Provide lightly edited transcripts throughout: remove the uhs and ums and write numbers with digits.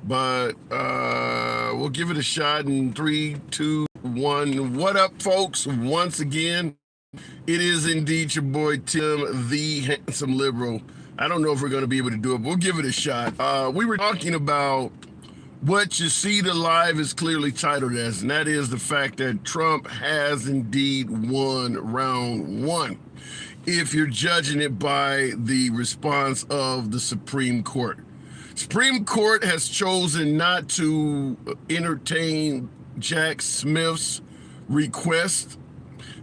but we'll give it a shot in 3, 2, 1. What up, folks? Once again, it is indeed your boy Tim, the handsome liberal. I don't know if we're going to be able to do it, but we'll give it a shot. We were talking about what you see the live is clearly titled as, and that is the fact that Trump has indeed won round one, if you're judging it by the response of the Supreme Court. Supreme Court has chosen not to entertain Jack Smith's request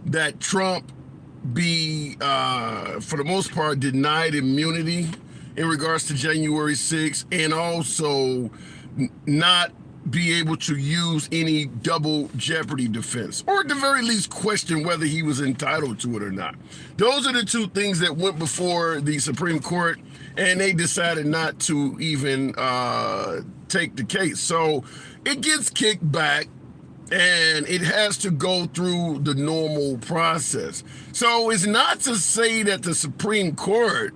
that Trump be, for the most part, denied immunity in regards to January 6th, and also not be able to use any double jeopardy defense, or at the very least question whether he was entitled to it or not. Those are the two things that went before the Supreme Court, and they decided not to even take the case. So it gets kicked back, and it has to go through the normal process. So it's not to say that the Supreme Court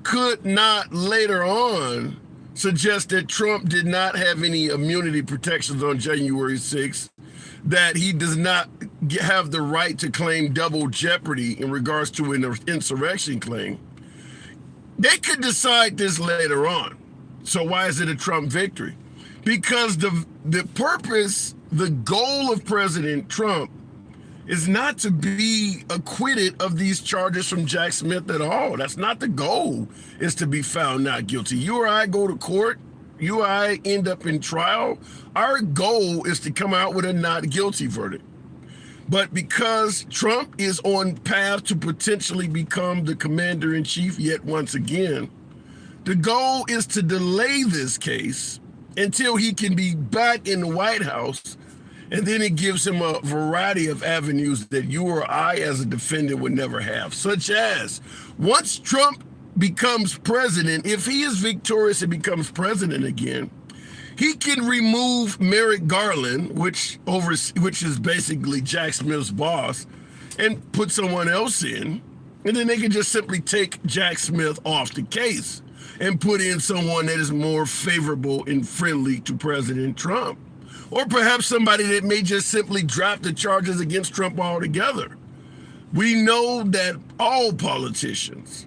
could not later on suggest that Trump did not have any immunity protections on January 6th, that he does not have the right to claim double jeopardy in regards to an insurrection claim. They could decide this later on. So why is it a Trump victory? Because the purpose, the goal of President Trump is not to be acquitted of these charges from Jack Smith at all. That's not the goal, is to be found not guilty. You or I go to court, you or I end up in trial. Our goal is to come out with a not guilty verdict. But because Trump is on path to potentially become the commander-in-chief yet once again, the goal is to delay this case until he can be back in the White House. And then it gives him a variety of avenues that you or I as a defendant would never have, such as once Trump becomes president, if he is victorious and becomes president again, he can remove Merrick Garland, which is basically Jack Smith's boss, and put someone else in. And then they can just simply take Jack Smith off the case and put in someone that is more favorable and friendly to President Trump. Or perhaps somebody that may just simply drop the charges against Trump altogether. We know that all politicians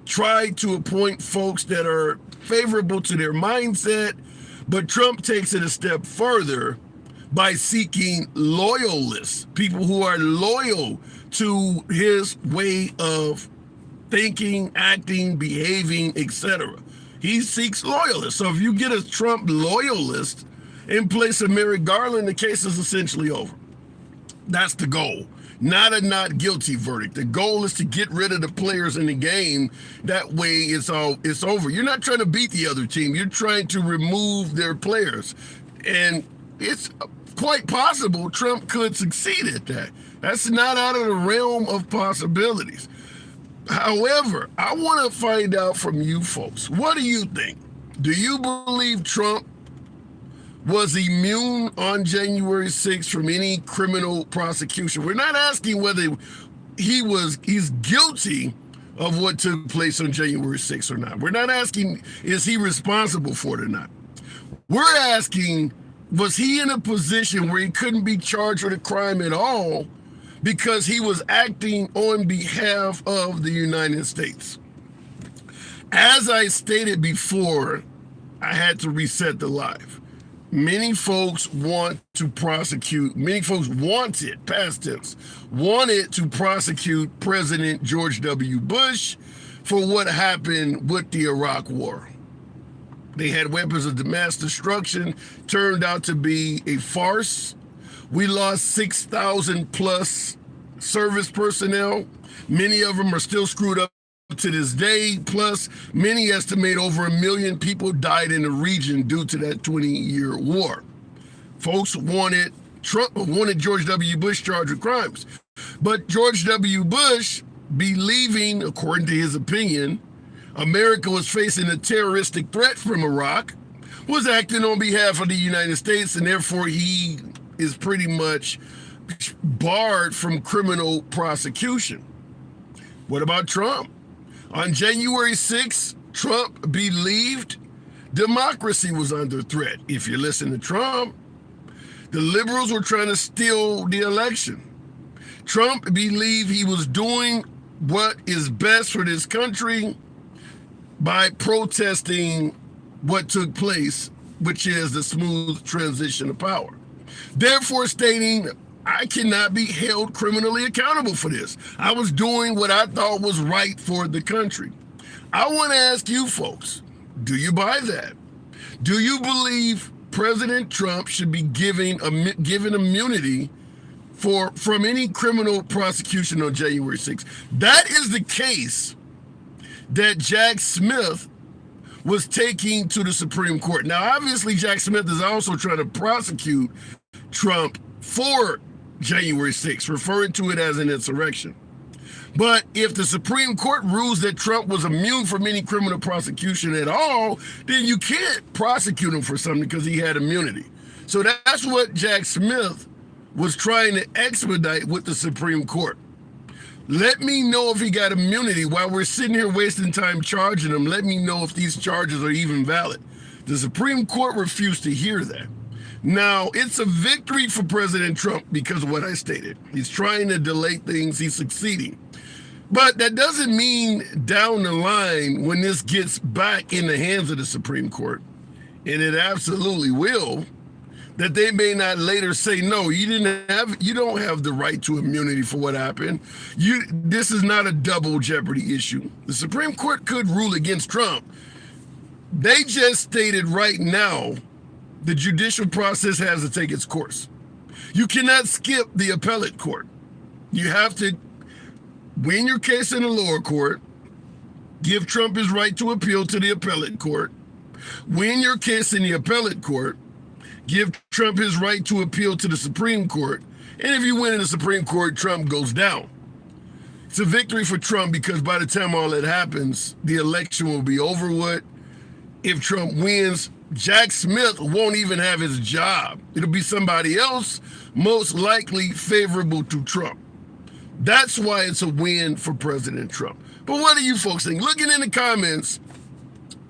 try to appoint folks that are favorable to their mindset, but Trump takes it a step further by seeking loyalists, people who are loyal to his way of thinking, acting, behaving, etc. He seeks loyalists. So if you get a Trump loyalist in place of Merrick Garland, the case is essentially over. That's the goal, not a not guilty verdict. The goal is to get rid of the players in the game. That way it's over. You're not trying to beat the other team. You're trying to remove their players. And it's quite possible Trump could succeed at that. That's not out of the realm of possibilities. However, I want to find out from you folks, what do you think? Do you believe Trump was immune on January 6th from any criminal prosecution? We're not asking whether he's guilty of what took place on January 6th or not. We're not asking, is he responsible for it or not? We're asking, was he in a position where he couldn't be charged with a crime at all because he was acting on behalf of the United States? As I stated before, I had to reset the live. Many folks want to prosecute, many folks wanted, past tense, wanted to prosecute President George W. Bush for what happened with the Iraq War. They had weapons of mass destruction, turned out to be a farce. We lost 6,000 plus service personnel. Many of them are still screwed up to this day, plus many estimate over 1 million people died in the region due to that 20-year war. Folks wanted George W. Bush charged with crimes. But George W. Bush, believing, according to his opinion, America was facing a terroristic threat from Iraq, was acting on behalf of the United States, and therefore he is pretty much barred from criminal prosecution. What about Trump? On January 6th, Trump believed democracy was under threat. If you listen to Trump, the liberals were trying to steal the election. Trump believed he was doing what is best for this country by protesting what took place, which is the smooth transition of power. Therefore stating, I cannot be held criminally accountable for this. I was doing what I thought was right for the country. I want to ask you folks, do you buy that? Do you believe President Trump should be given immunity from any criminal prosecution on January 6th? That is the case that Jack Smith was taking to the Supreme Court. Now, obviously, Jack Smith is also trying to prosecute Trump for January 6th, referring to it as an insurrection. But if the Supreme Court rules that Trump was immune from any criminal prosecution at all, then you can't prosecute him for something because he had immunity. So that's what Jack Smith was trying to expedite with the Supreme Court. Let me know if he got immunity while we're sitting here wasting time charging him. Let me know if these charges are even valid. The Supreme Court refused to hear that. Now, it's a victory for President Trump because of what I stated. He's trying to delay things. He's succeeding. But that doesn't mean down the line when this gets back in the hands of the Supreme Court, and it absolutely will, that they may not later say, no, you don't have the right to immunity for what happened. This is not a double jeopardy issue. The Supreme Court could rule against Trump. They just stated right now the judicial process has to take its course. You cannot skip the appellate court. You have to win your case in the lower court, give Trump his right to appeal to the appellate court, win your case in the appellate court, give Trump his right to appeal to the Supreme Court, and if you win in the Supreme Court, Trump goes down. It's a victory for Trump because by the time all that happens, the election will be over with. If Trump wins, Jack Smith won't even have his job. It'll be somebody else, most likely favorable to Trump. That's why it's a win for President Trump. But what do you folks think? Looking in the comments,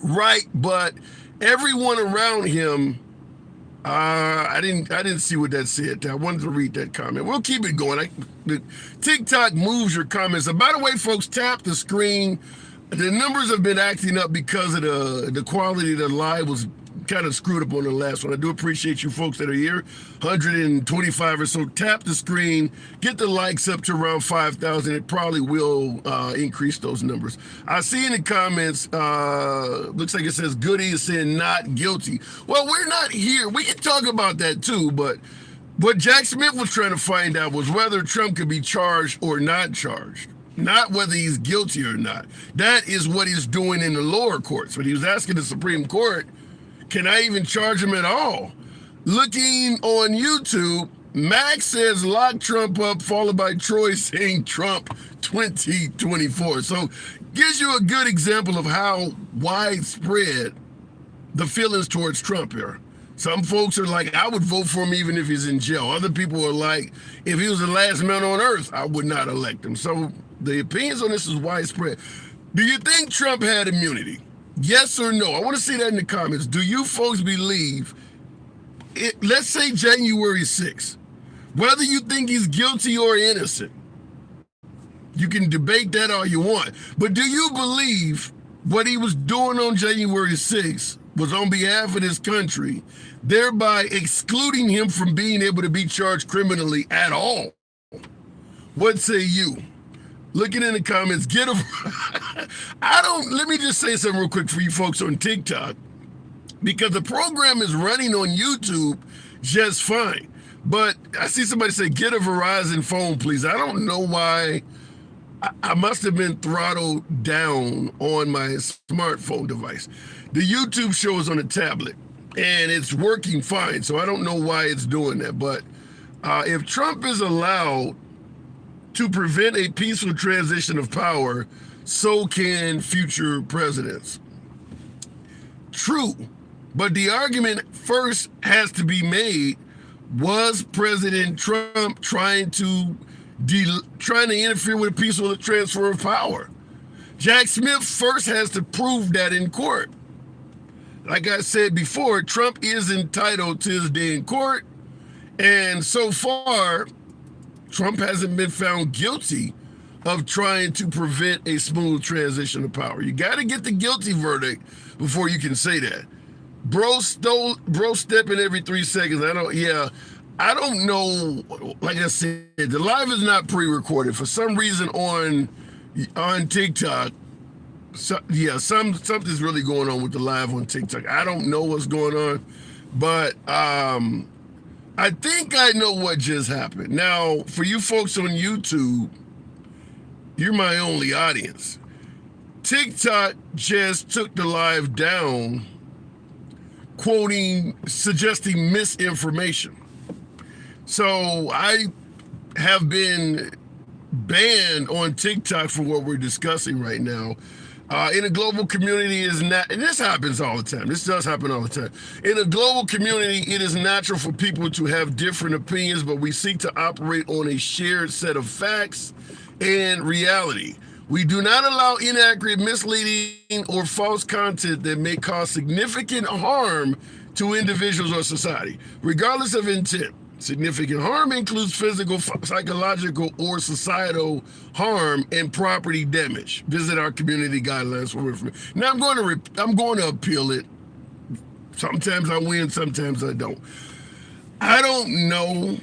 right, but everyone around him, I didn't see what that said. I wanted to read that comment. We'll keep it going. The TikTok moves your comments. And by the way, folks, tap the screen. The numbers have been acting up because of the quality of the live was kind of screwed up on the last one. I do appreciate you folks that are here, 125 or so. Tap the screen, get the likes up to around 5,000. It probably will increase those numbers. I see in the comments, looks like it says Goody is saying not guilty. Well, we're not here. We can talk about that too, but what Jack Smith was trying to find out was whether Trump could be charged or not charged. Not whether he's guilty or not. That is what he's doing in the lower courts. But he was asking the Supreme Court, can I even charge him at all? Looking on YouTube, Max says lock Trump up, followed by Troy saying Trump 2024. So gives you a good example of how widespread the feelings towards Trump are. Some folks are like, I would vote for him even if he's in jail. Other people are like, if he was the last man on earth, I would not elect him. So the opinions on this is widespread. Do you think Trump had immunity? Yes or no? I want to see that in the comments. Do you folks believe, let's say January 6th, whether you think he's guilty or innocent, you can debate that all you want, but do you believe what he was doing on January 6th was on behalf of this country, thereby excluding him from being able to be charged criminally at all? What say you? Looking in the comments, let me just say something real quick for you folks on TikTok, because the program is running on YouTube just fine. But I see somebody say, get a Verizon phone, please. I don't know why. I must have been throttled down on my smartphone device. The YouTube show is on a tablet and it's working fine. So I don't know why it's doing that. But if Trump is allowed to prevent a peaceful transition of power, so can future presidents. True, but the argument first has to be made, was President Trump trying to interfere with a peaceful transfer of power? Jack Smith first has to prove that in court. like I said before, Trump is entitled to his day in court. And so far, Trump hasn't been found guilty of trying to prevent a smooth transition of power. You got to get the guilty verdict before you can say that. Bro stepping every 3 seconds. I don't know. Like I said, the live is not pre-recorded. For some reason on TikTok, something's really going on with the live on TikTok. I don't know what's going on, but I think I know what just happened. Now, for you folks on YouTube, you're my only audience. TikTok just took the live down, suggesting misinformation. So I have been banned on TikTok for what we're discussing right now. In a global community is not, and this happens all the time. This does happen all the time. In a global community, it is natural for people to have different opinions, but we seek to operate on a shared set of facts and reality. We do not allow inaccurate, misleading, or false content that may cause significant harm to individuals or society, regardless of intent. Significant harm includes physical, psychological, or societal harm and property damage. Visit our community guidelines for information. Now I'm going to appeal it. Sometimes I win, sometimes I don't. I don't know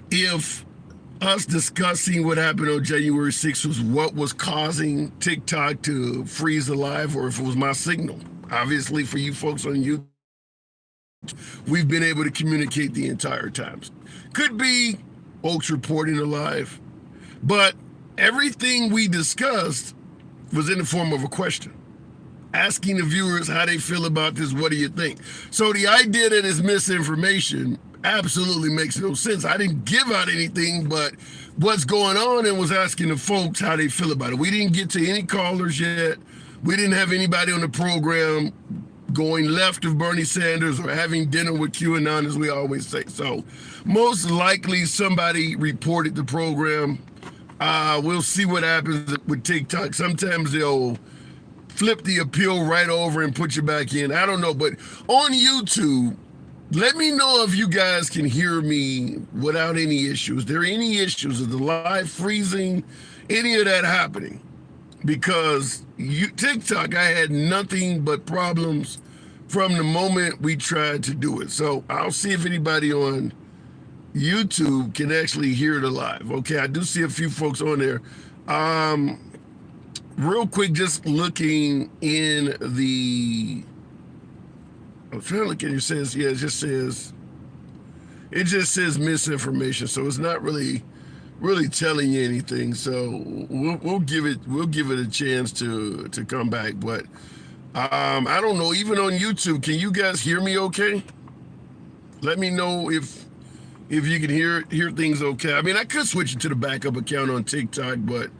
if us discussing what happened on January 6th was what was causing TikTok to freeze the live, or if it was my signal. Obviously, for you folks on YouTube, we've been able to communicate the entire time. Could be folks reporting the live, but everything we discussed was in the form of a question, asking the viewers how they feel about this. What do you think? So the idea that it's misinformation absolutely makes no sense. I didn't give out anything but what's going on and was asking the folks how they feel about it. We didn't get to any callers yet. We didn't have anybody on the program going left of Bernie Sanders or having dinner with QAnon, as we always say. So most likely somebody reported the program. We'll see what happens with TikTok. Sometimes they'll flip the appeal right over and put you back in. I don't know, but on YouTube, let me know if you guys can hear me without any issues. There are any issues of the live freezing, any of that happening? Because TikTok, I had nothing but problems from the moment we tried to do it. So I'll see if anybody on YouTube can actually hear the live. Okay, I do see a few folks on there. Real quick, just looking in the, I'm trying to look at it, it just says misinformation. So it's not really telling you anything. So we'll give it a chance to come back. But I don't know, even on YouTube, can you guys hear me okay? Let me know if you can hear things okay. I mean, I could switch it to the backup account on TikTok, but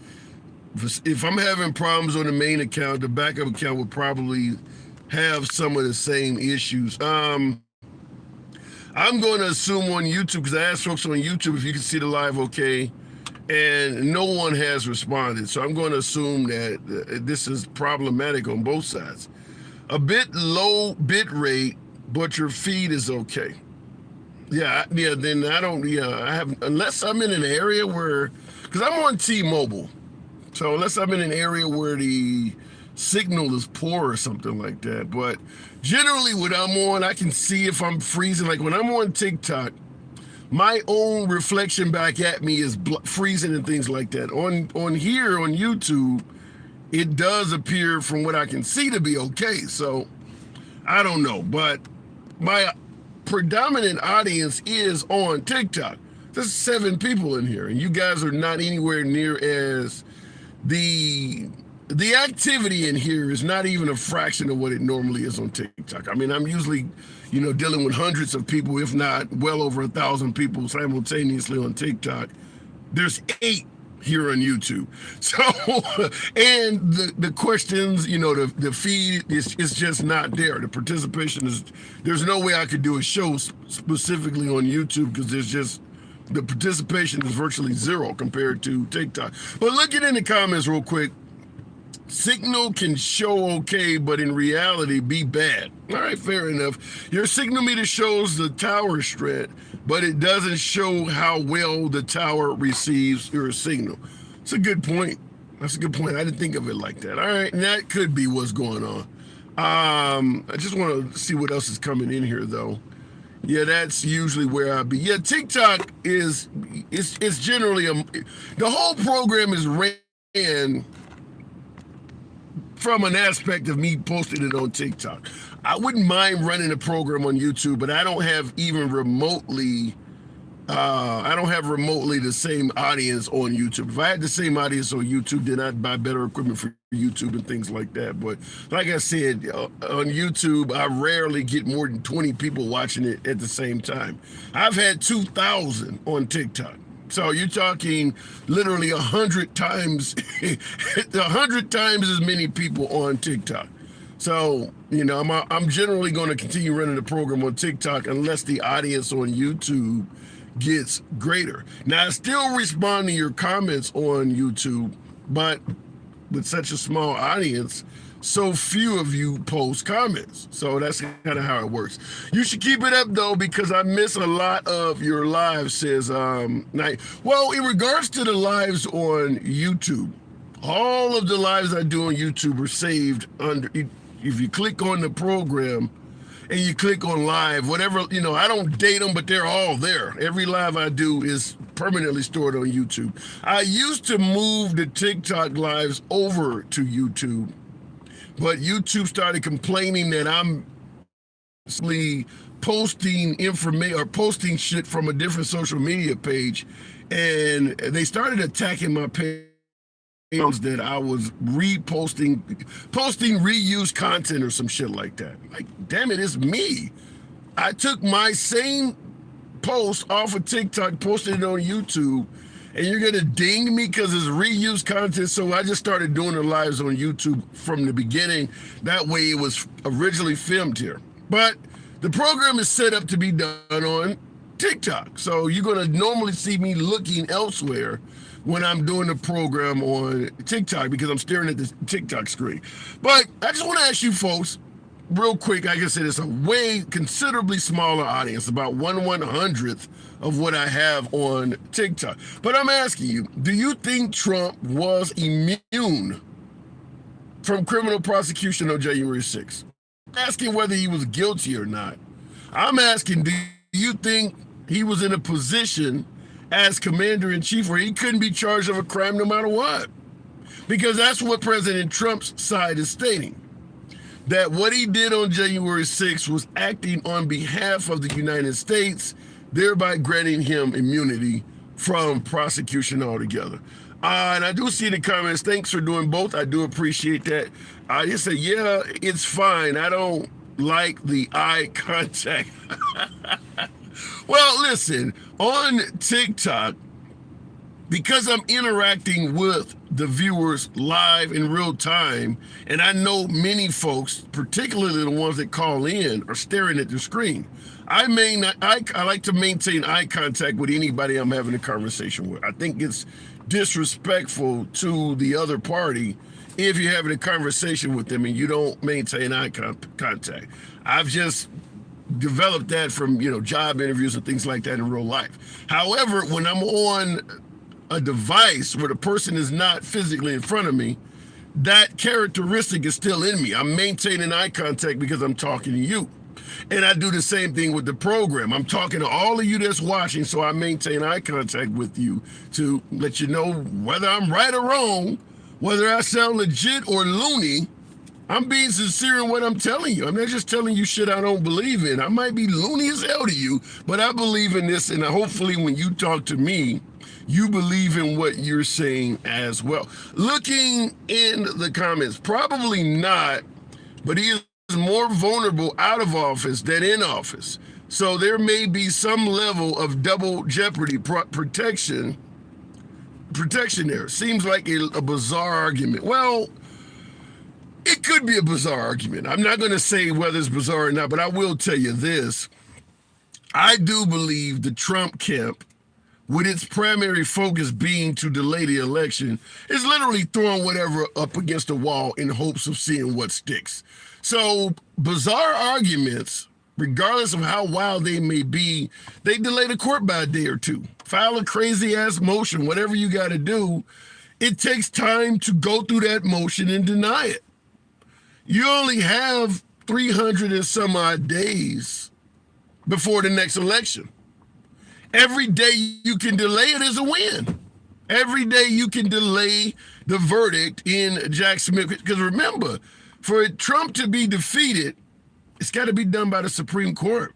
if I'm having problems on the main account, the backup account would probably have some of the same issues. I'm going to assume on YouTube, because I asked folks on YouTube if you can see the live okay, and no one has responded. So I'm going to assume that this is problematic on both sides. A bit low bit rate, but your feed is okay. Then I have, unless I'm in an area where, because I'm on T-Mobile. So unless I'm in an area where the signal is poor or something like that. But generally when I'm on, I can see if I'm freezing. Like when I'm on TikTok, my own reflection back at me is freezing and things like that. On here on YouTube, it does appear from what I can see to be okay. So I don't know, but my predominant audience is on TikTok. There's 7 people in here, and you guys are not anywhere near as the activity in here is not even a fraction of what it normally is on TikTok. I mean, I'm usually, dealing with hundreds of people, if not well over 1,000 people simultaneously on TikTok. There's 8 here on YouTube. So, and the questions, the feed is just not there. The participation there's no way I could do a show specifically on YouTube because the participation is virtually zero compared to TikTok. But looking in the comments real quick, Signal can show okay, but in reality be bad. All right, fair enough. Your signal meter shows the tower strength, but it doesn't show how well the tower receives your signal. It's a good point. That's a good point. I didn't think of it like that. All right, and that could be what's going on. I just want to see what else is coming in here, though. Yeah, that's usually where I'll be. Yeah, TikTok is it's generally the whole program is ran from an aspect of me posting it on TikTok. I wouldn't mind running a program on YouTube, but I don't have even remotely the same audience on YouTube. If I had the same audience on YouTube, then I'd buy better equipment for YouTube and things like that. But like I said, on YouTube, I rarely get more than 20 people watching it at the same time. I've had 2,000 on TikTok. So you're talking literally 100 times, 100 times as many people on TikTok. So, I'm generally going to continue running the program on TikTok unless the audience on YouTube gets greater. Now, I still respond to your comments on YouTube, but with such a small audience, so few of you post comments. So that's kind of how it works. You should keep it up, though, because I miss a lot of your lives, says Night. Well, in regards to the lives on YouTube, all of the lives I do on YouTube are saved under, if you click on the program and you click on live, whatever, I don't date them, but they're all there. Every live I do is permanently stored on YouTube. I used to move the TikTok lives over to YouTube, but YouTube started complaining that I'm posting information or posting shit from a different social media page, and they started attacking my page that I was posting reused content or some shit like that. Like, damn it, it's me. I took my same post off of TikTok, posted it on YouTube, and you're gonna ding me because it's reused content. So I just started doing the lives on YouTube from the beginning. That way it was originally filmed here. But the program is set up to be done on TikTok. So you're gonna normally see me looking elsewhere when I'm doing the program on TikTok because I'm staring at the TikTok screen. But I just want to ask you folks, real quick, like I said, it's a way considerably smaller audience, about 1/100th of what I have on TikTok. But I'm asking you, do you think Trump was immune from criminal prosecution on January 6th? I'm asking whether he was guilty or not. I'm asking, do you think he was in a position as commander-in-chief where he couldn't be charged of a crime no matter what? Because that's what President Trump's side is stating, that what he did on January 6th was acting on behalf of the United States, thereby granting him immunity from prosecution altogether. And I do see the comments. Thanks for doing both. I do appreciate that. I just say, yeah, it's fine. I don't like the eye contact. Well, listen, on TikTok, because I'm interacting with the viewers live in real time, and I know many folks, particularly the ones that call in, are staring at the screen. I like to maintain eye contact with anybody I'm having a conversation with. I think it's disrespectful to the other party if you're having a conversation with them and you don't maintain eye contact. I've just developed that from job interviews and things like that in real life. However, when I'm on a device where the person is not physically in front of me, that characteristic is still in me. I'm maintaining eye contact because I'm talking to you. And I do the same thing with the program. I'm talking to all of you that's watching, so I maintain eye contact with you to let you know whether I'm right or wrong, whether I sound legit or loony. I'm being sincere in what I'm telling you. I'm not just telling you shit I don't believe in. I might be loony as hell to you, but I believe in this, and hopefully when you talk to me, you believe in what you're saying as well. Looking in the comments, probably not, but he is more vulnerable out of office than in office. So there may be some level of double jeopardy protection there. Seems like a bizarre argument. Well, it could be a bizarre argument. I'm not going to say whether it's bizarre or not, but I will tell you this. I do believe the Trump camp with its primary focus being to delay the election, is literally throwing whatever up against the wall in hopes of seeing what sticks. So bizarre arguments, regardless of how wild they may be, they delay the court by a day or two. File a crazy ass motion, whatever you got to do. It takes time to go through that motion and deny it. You only have 300 and some odd days before the next election. Every day you can delay it is a win. Every day you can delay the verdict in Jack Smith. Because remember, for Trump to be defeated, it's got to be done by the Supreme Court,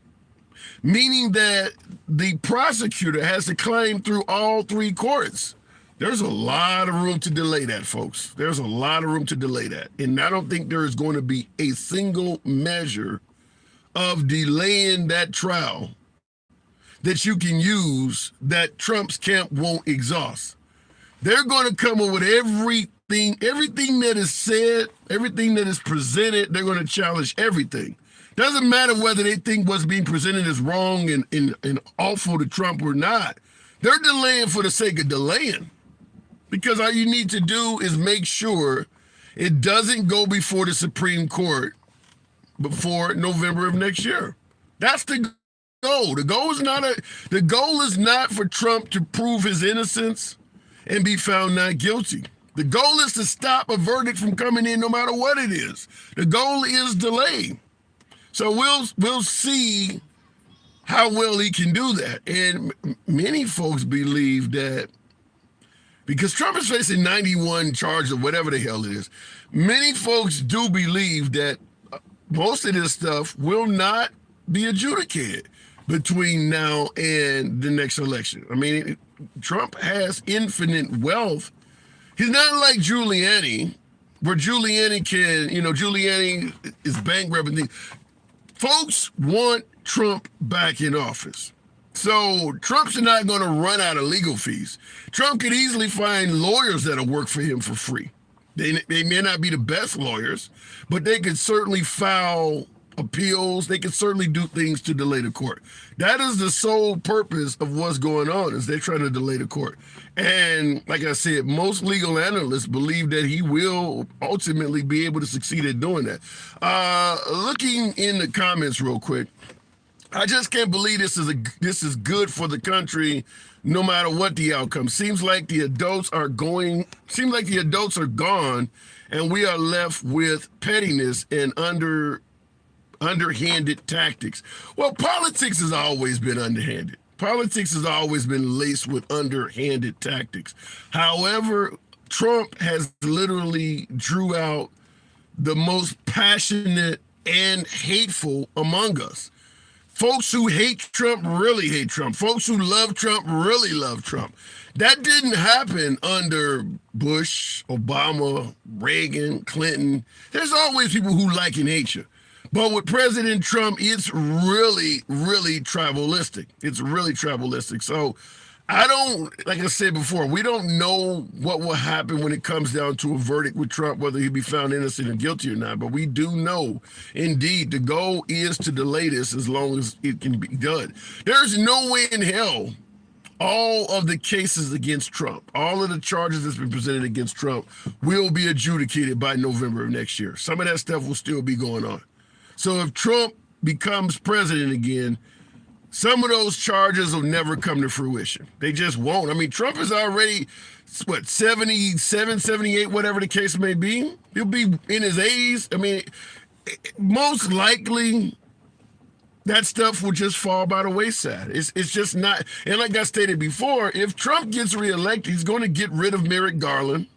meaning that the prosecutor has to climb through all three courts. There's a lot of room to delay that, folks. There's a lot of room to delay that. And I don't think there is going to be a single measure of delaying that trial that you can use that Trump's camp won't exhaust. They're going to come up with everything that is said, everything that is presented. They're going to challenge everything. Doesn't matter whether they think what's being presented is wrong and awful to Trump or not. They're delaying for the sake of delaying, because all you need to do is make sure it doesn't go before the Supreme Court before November of next year. That's the goal. The goal is not for Trump to prove his innocence and be found not guilty. The goal is to stop a verdict from coming in no matter what it is. The goal is delay. So we'll see how well he can do that. And many folks believe that because Trump is facing 91 charges or whatever the hell it is, many folks do believe that most of this stuff will not be adjudicated between now and the next election. I mean, Trump has infinite wealth. He's not like Giuliani, where Giuliani Giuliani is bankrupt and things. Folks want Trump back in office. So Trump's not going to run out of legal fees. Trump could easily find lawyers that'll work for him for free. They may not be the best lawyers, but they could certainly file appeals. They can certainly do things to delay the court. That is the sole purpose of what's going on, is they're trying to delay the court. And like I said, most legal analysts believe that he will ultimately be able to succeed at doing that. Looking in the comments real quick, I just can't believe this is good for the country, no matter what the outcome. Seems like the adults are gone, and we are left with pettiness and underhanded tactics. Well, politics has always been underhanded. Politics has always been laced with underhanded tactics. However, Trump has literally drew out the most passionate and hateful among us. Folks who hate Trump really hate Trump. Folks who love Trump really love Trump. That didn't happen under Bush, Obama, Reagan, Clinton. There's always people who like and hate you. But with President Trump, it's really, really tribalistic. It's really tribalistic. So like I said before, we don't know what will happen when it comes down to a verdict with Trump, whether he be found innocent or guilty or not. But we do know, indeed, the goal is to delay this as long as it can be done. There's no way in hell all of the cases against Trump, all of the charges that's been presented against Trump will be adjudicated by November of next year. Some of that stuff will still be going on. So if Trump becomes president again, some of those charges will never come to fruition. They just won't. I mean, Trump is already, 77, 78, whatever the case may be. He'll be in his 80s. I mean, most likely that stuff will just fall by the wayside. It's just not. And like I stated before, if Trump gets reelected, he's going to get rid of Merrick Garland.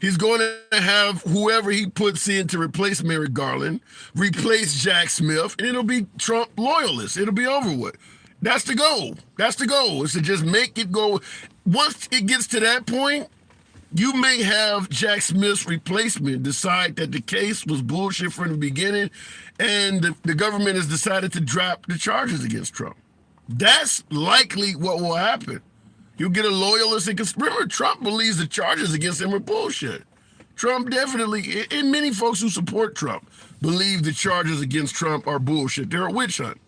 He's going to have whoever he puts in to replace Merrick Garland, replace Jack Smith, and it'll be Trump loyalists. It'll be over with. That's the goal. That's the goal, is to just make it go. Once it gets to that point, you may have Jack Smith's replacement decide that the case was bullshit from the beginning, and the government has decided to drop the charges against Trump. That's likely what will happen. You'll get a loyalist, because remember, Trump believes the charges against him are bullshit. Trump definitely, and many folks who support Trump believe the charges against Trump are bullshit. They're a witch hunt.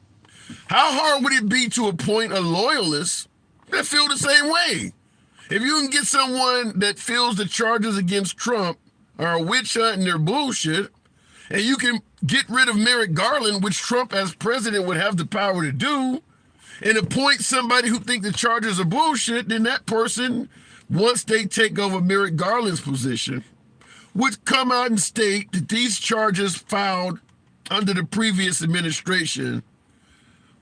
How hard would it be to appoint a loyalist that feel the same way. If you can get someone that feels the charges against Trump are a witch hunt and they're bullshit, and you can get rid of Merrick Garland, which Trump as president would have the power to do, and appoint somebody who thinks the charges are bullshit, then that person, once they take over Merrick Garland's position, would come out and state that these charges filed under the previous administration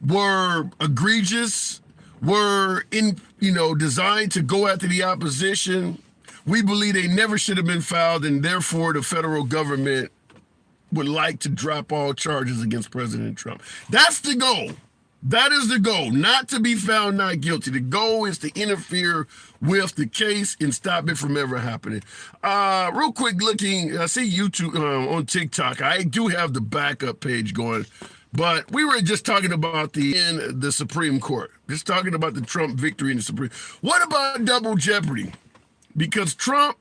were egregious, were designed to go after the opposition. We believe they never should have been filed, and therefore the federal government would like to drop all charges against President Trump. That's the goal. That is the goal, not to be found not guilty. The goal is to interfere with the case and stop it from ever happening. Real quick looking, I see YouTube on TikTok. I do have the backup page going, but we were just talking about the Supreme Court, just talking about the Trump victory in the Supreme. What about double jeopardy? Because Trump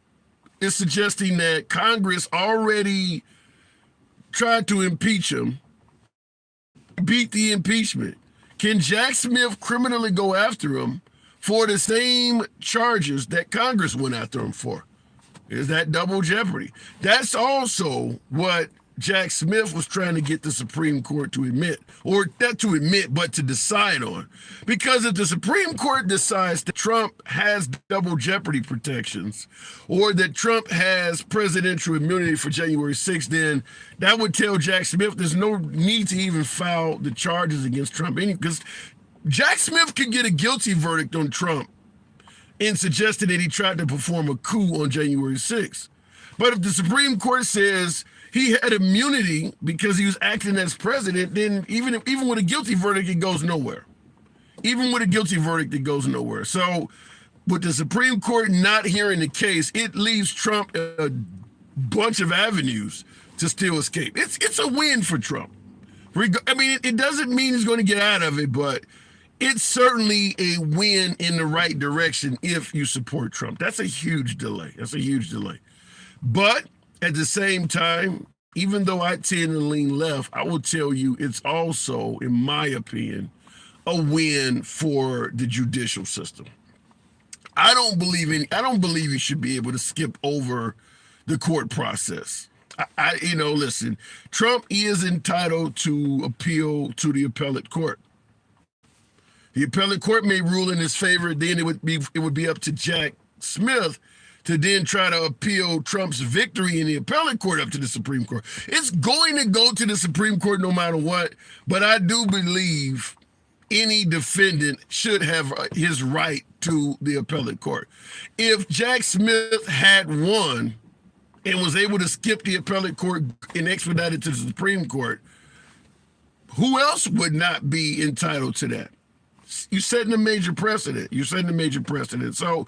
is suggesting that Congress already tried to impeach him, beat the impeachment. Can Jack Smith criminally go after him for the same charges that Congress went after him for? Is that double jeopardy? That's also what Jack Smith was trying to get the Supreme Court to admit, or not to admit, but to decide on. Because if the Supreme Court decides that Trump has double jeopardy protections, or that Trump has presidential immunity for January 6th, then that would tell Jack Smith there's no need to even file the charges against Trump. Because Jack Smith could get a guilty verdict on Trump and suggested that he tried to perform a coup on January 6th. But if the Supreme Court says he had immunity because he was acting as president, then even with a guilty verdict, it goes nowhere. Even with a guilty verdict, it goes nowhere. So with the Supreme Court not hearing the case, it leaves Trump a bunch of avenues to still escape. It's a win for Trump. I mean, it doesn't mean he's going to get out of it, but it's certainly a win in the right direction if you support Trump. That's a huge delay. That's a huge delay. But at the same time, even though I tend to lean left, I will tell you it's also, in my opinion, a win for the judicial system. I don't believe you should be able to skip over the court process. Listen, Trump is entitled to appeal to the appellate court. The appellate court may rule in his favor, then it would be up to Jack Smith to then try to appeal Trump's victory in the appellate court up to the Supreme Court. It's going to go to the Supreme Court no matter what, but I do believe any defendant should have his right to the appellate court. If Jack Smith had won and was able to skip the appellate court and expedite it to the Supreme Court, who else would not be entitled to that? You're setting a major precedent. So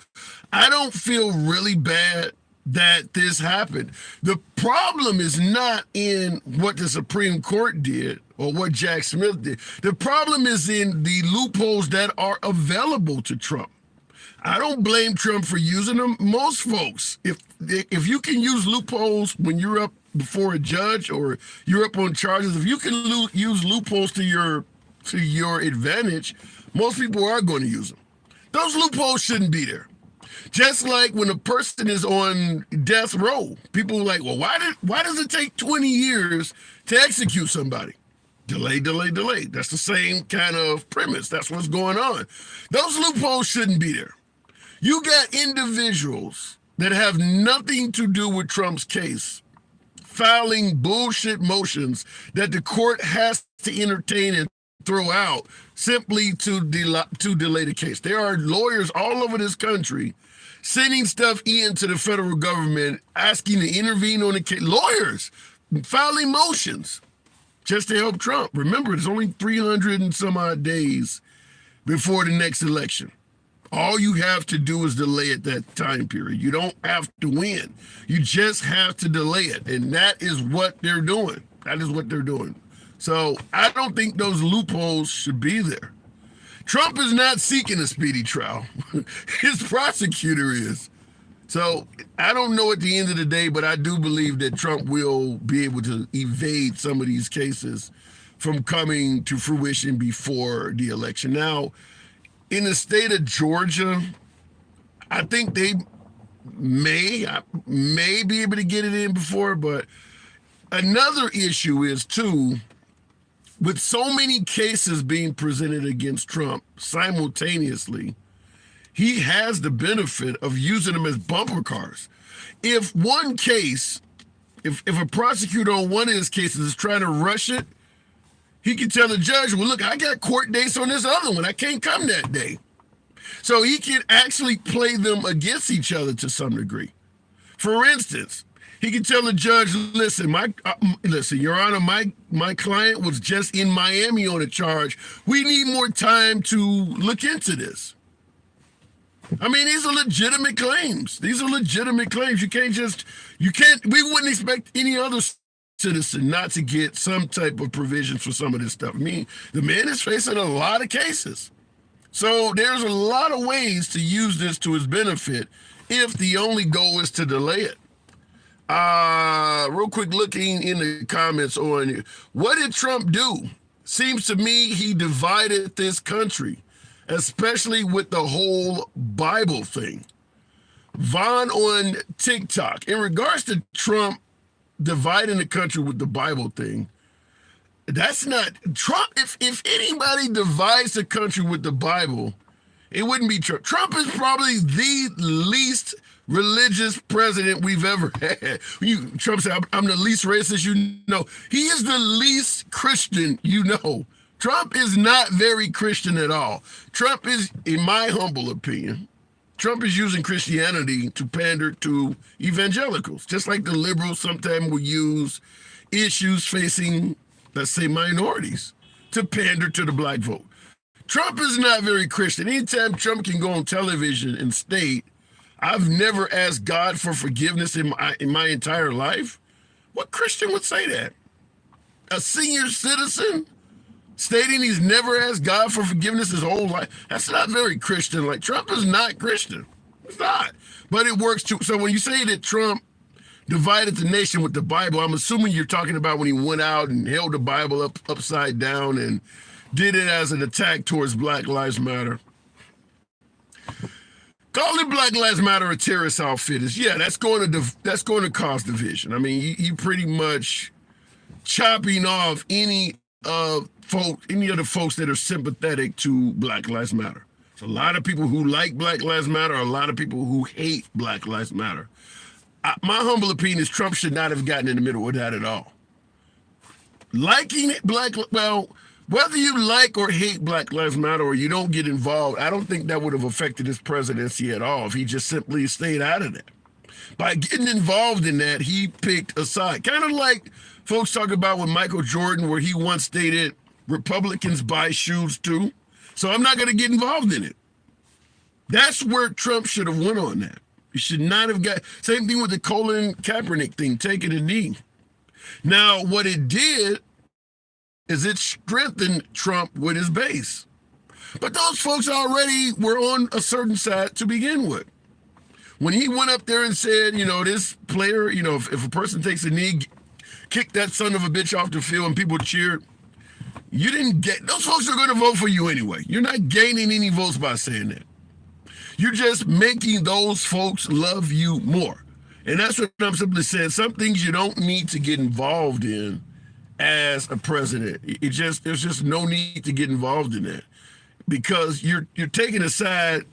I don't feel really bad that this happened. The problem is not in what the Supreme Court did or what Jack Smith did. The problem is in the loopholes that are available to Trump. I don't blame Trump for using them. Most folks, if you can use loopholes when you're up before a judge or you're up on charges, if you can use loopholes to your advantage, most people are going to use them. Those loopholes shouldn't be there. Just like when a person is on death row, people are like, well, why does it take 20 years to execute somebody? Delay. That's the same kind of premise. That's what's going on. Those loopholes shouldn't be there. You got individuals that have nothing to do with Trump's case filing bullshit motions that the court has to entertain and throw out simply to delay the case. There are lawyers all over this country sending stuff into the federal government, asking to intervene on the case. Lawyers filing motions just to help Trump. Remember, there's only 300 and some odd days before the next election. All you have to do is delay it that time period. You don't have to win. You just have to delay it. And that is what they're doing. So I don't think those loopholes should be there. Trump is not seeking a speedy trial. His prosecutor is. So I don't know at the end of the day, but I do believe that Trump will be able to evade some of these cases from coming to fruition before the election. Now, in the state of Georgia, I think they may be able to get it in before, but another issue is too, with so many cases being presented against Trump simultaneously, he has the benefit of using them as bumper cars. If one case, if a prosecutor on one of his cases is trying to rush it, he can tell the judge, well, look, I got court dates on this other one. I can't come that day. So he can actually play them against each other to some degree. For instance, he can tell the judge, listen, Your Honor, my client was just in Miami on a charge. We need more time to look into this. I mean, these are legitimate claims. We wouldn't expect any other citizen not to get some type of provisions for some of this stuff. I mean, the man is facing a lot of cases. So there's a lot of ways to use this to his benefit if the only goal is to delay it. Real quick, looking in the comments on what did Trump do? Seems to me he divided this country, especially with the whole Bible thing. Vaughn on TikTok, in regards to Trump dividing the country with the Bible thing, that's not Trump. If anybody divides the country with the Bible, it wouldn't be Trump. Trump is probably the least religious president we've ever had. Trump said, I'm the least racist you know. He is the least Christian you know. Trump is not very Christian at all. Trump is, in my humble opinion, Trump is using Christianity to pander to evangelicals, just like the liberals sometimes will use issues facing, let's say, minorities to pander to the black vote. Trump is not very Christian. Anytime Trump can go on television and state, I've never asked God for forgiveness in my entire life. What Christian would say that? A senior citizen stating he's never asked God for forgiveness his whole life? That's not very Christian. Like, Trump is not Christian. It's not. But it works too. So when you say that Trump divided the nation with the Bible, I'm assuming you're talking about when he went out and held the Bible upside down and did it as an attack towards Black Lives Matter. Calling Black Lives Matter a terrorist outfit is, that's going to cause division. I mean, you pretty much chopping off any of the folks that are sympathetic to Black Lives Matter. There's a lot of people who like Black Lives Matter, a lot of people who hate Black Lives Matter. My humble opinion is Trump should not have gotten in the middle of that at all. Whether you like or hate Black Lives Matter or you don't get involved, I don't think that would have affected his presidency at all if he just simply stayed out of that. By getting involved in that, he picked a side. Kind of like folks talk about with Michael Jordan, where he once stated, Republicans buy shoes too, so I'm not going to get involved in it. That's where Trump should have went on that. He should not have got, same thing with the Colin Kaepernick thing, taking a knee. Now, what it did is it strengthened Trump with his base. But those folks already were on a certain side to begin with. When he went up there and said, this player, if a person takes a knee, kick that son of a bitch off the field and people cheered, you didn't get, those folks are going to vote for you anyway. You're not gaining any votes by saying that. You're just making those folks love you more. And that's what I'm simply saying. Some things you don't need to get involved in as a president. There's just no need to get involved in that, because you're taking a side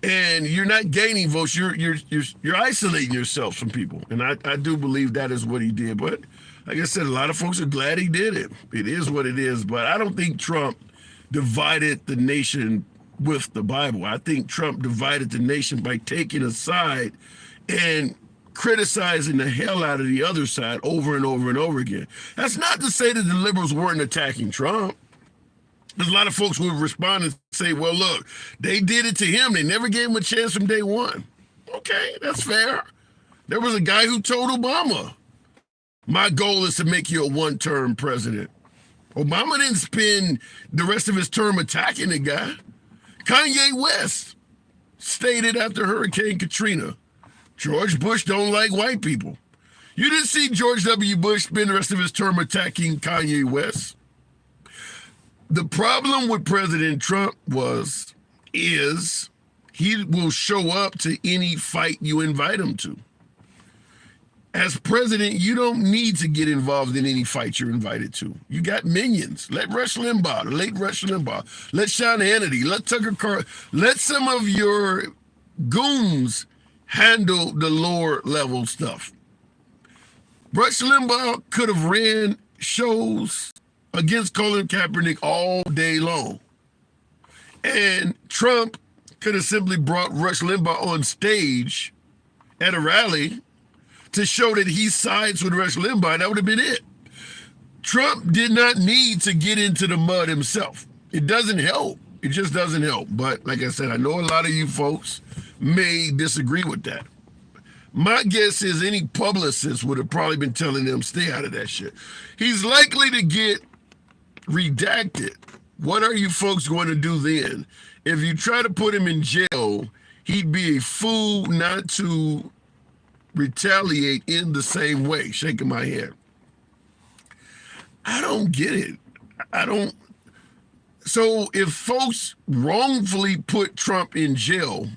and you're not gaining votes. You're isolating yourself from people. And I do believe that is what he did. But like I said, a lot of folks are glad he did it. It is what it is. But I don't think Trump divided the nation with the Bible. I think Trump divided the nation by taking a side and criticizing the hell out of the other side over and over and over again. That's not to say that the liberals weren't attacking Trump. There's a lot of folks who would respond and say, well, look, they did it to him. They never gave him a chance from day one. Okay, that's fair. There was a guy who told Obama, my goal is to make you a one-term president. Obama didn't spend the rest of his term attacking the guy. Kanye West stated after Hurricane Katrina, George Bush don't like white people. You didn't see George W. Bush spend the rest of his term attacking Kanye West. The problem with President Trump was is he will show up to any fight you invite him to. As president, you don't need to get involved in any fight you're invited to. You got minions. Let Rush Limbaugh, the late Rush Limbaugh, let Sean Hannity, let Tucker Carlson, let some of your goons handle the lower level stuff. Rush Limbaugh could have ran shows against Colin Kaepernick all day long. And Trump could have simply brought Rush Limbaugh on stage at a rally to show that he sides with Rush Limbaugh, and that would have been it. Trump did not need to get into the mud himself. It doesn't help. It just doesn't help. But like I said, I know a lot of you folks may disagree with that. My guess is any publicist would have probably been telling them, stay out of that shit. He's likely to get redacted. What are you folks going to do then? If you try to put him in jail, he'd be a fool not to retaliate in the same way. Shaking my head. I don't get it. I don't. So if folks wrongfully put Trump in jail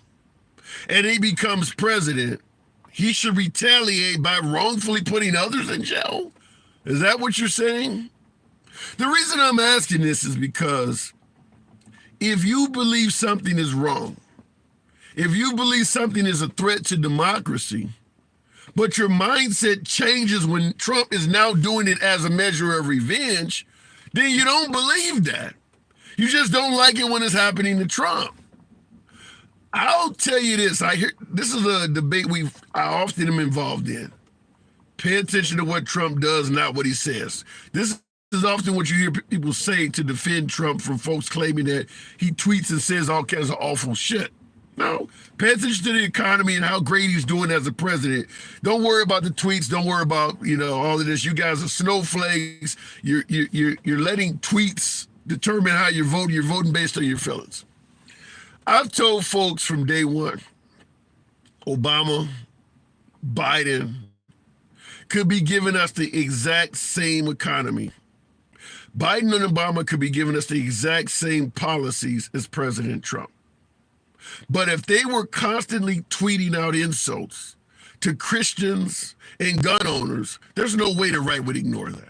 and he becomes president, he should retaliate by wrongfully putting others in jail? Is that what you're saying? The reason I'm asking this is because if you believe something is wrong, if you believe something is a threat to democracy, but your mindset changes when Trump is now doing it as a measure of revenge, then you don't believe that. You just don't like it when it's happening to Trump. I'll tell you this. This is a debate I often am involved in. Pay attention to what Trump does, not what he says. This is often what you hear people say to defend Trump from folks claiming that he tweets and says all kinds of awful shit. No, pay attention to the economy and how great he's doing as a president. Don't worry about the tweets. Don't worry about, all of this. You guys are snowflakes. You're letting tweets determine how you're voting. You're voting based on your feelings. I've told folks from day one, Obama, Biden could be giving us the exact same economy. Biden and Obama could be giving us the exact same policies as President Trump. But if they were constantly tweeting out insults to Christians and gun owners, there's no way the right would ignore that.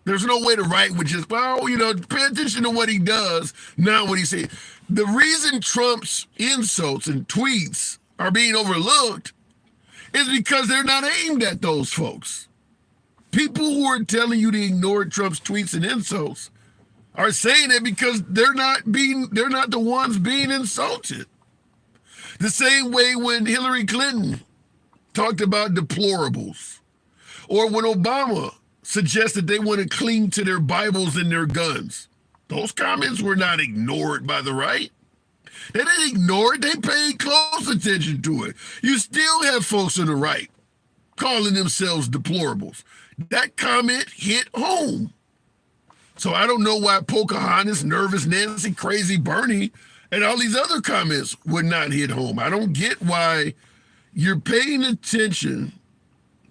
There's no way the right would just, pay attention to what he does, not what he says. The reason Trump's insults and tweets are being overlooked is because they're not aimed at those folks. People who are telling you to ignore Trump's tweets and insults are saying it because they're not the ones being insulted. The same way when Hillary Clinton talked about deplorables, or when Obama suggested they want to cling to their Bibles and their guns. Those comments were not ignored by the right. They didn't ignore it. They paid close attention to it. You still have folks on the right calling themselves deplorables. That comment hit home. So I don't know why Pocahontas, Nervous Nancy, Crazy Bernie, and all these other comments would not hit home. I don't get why you're paying attention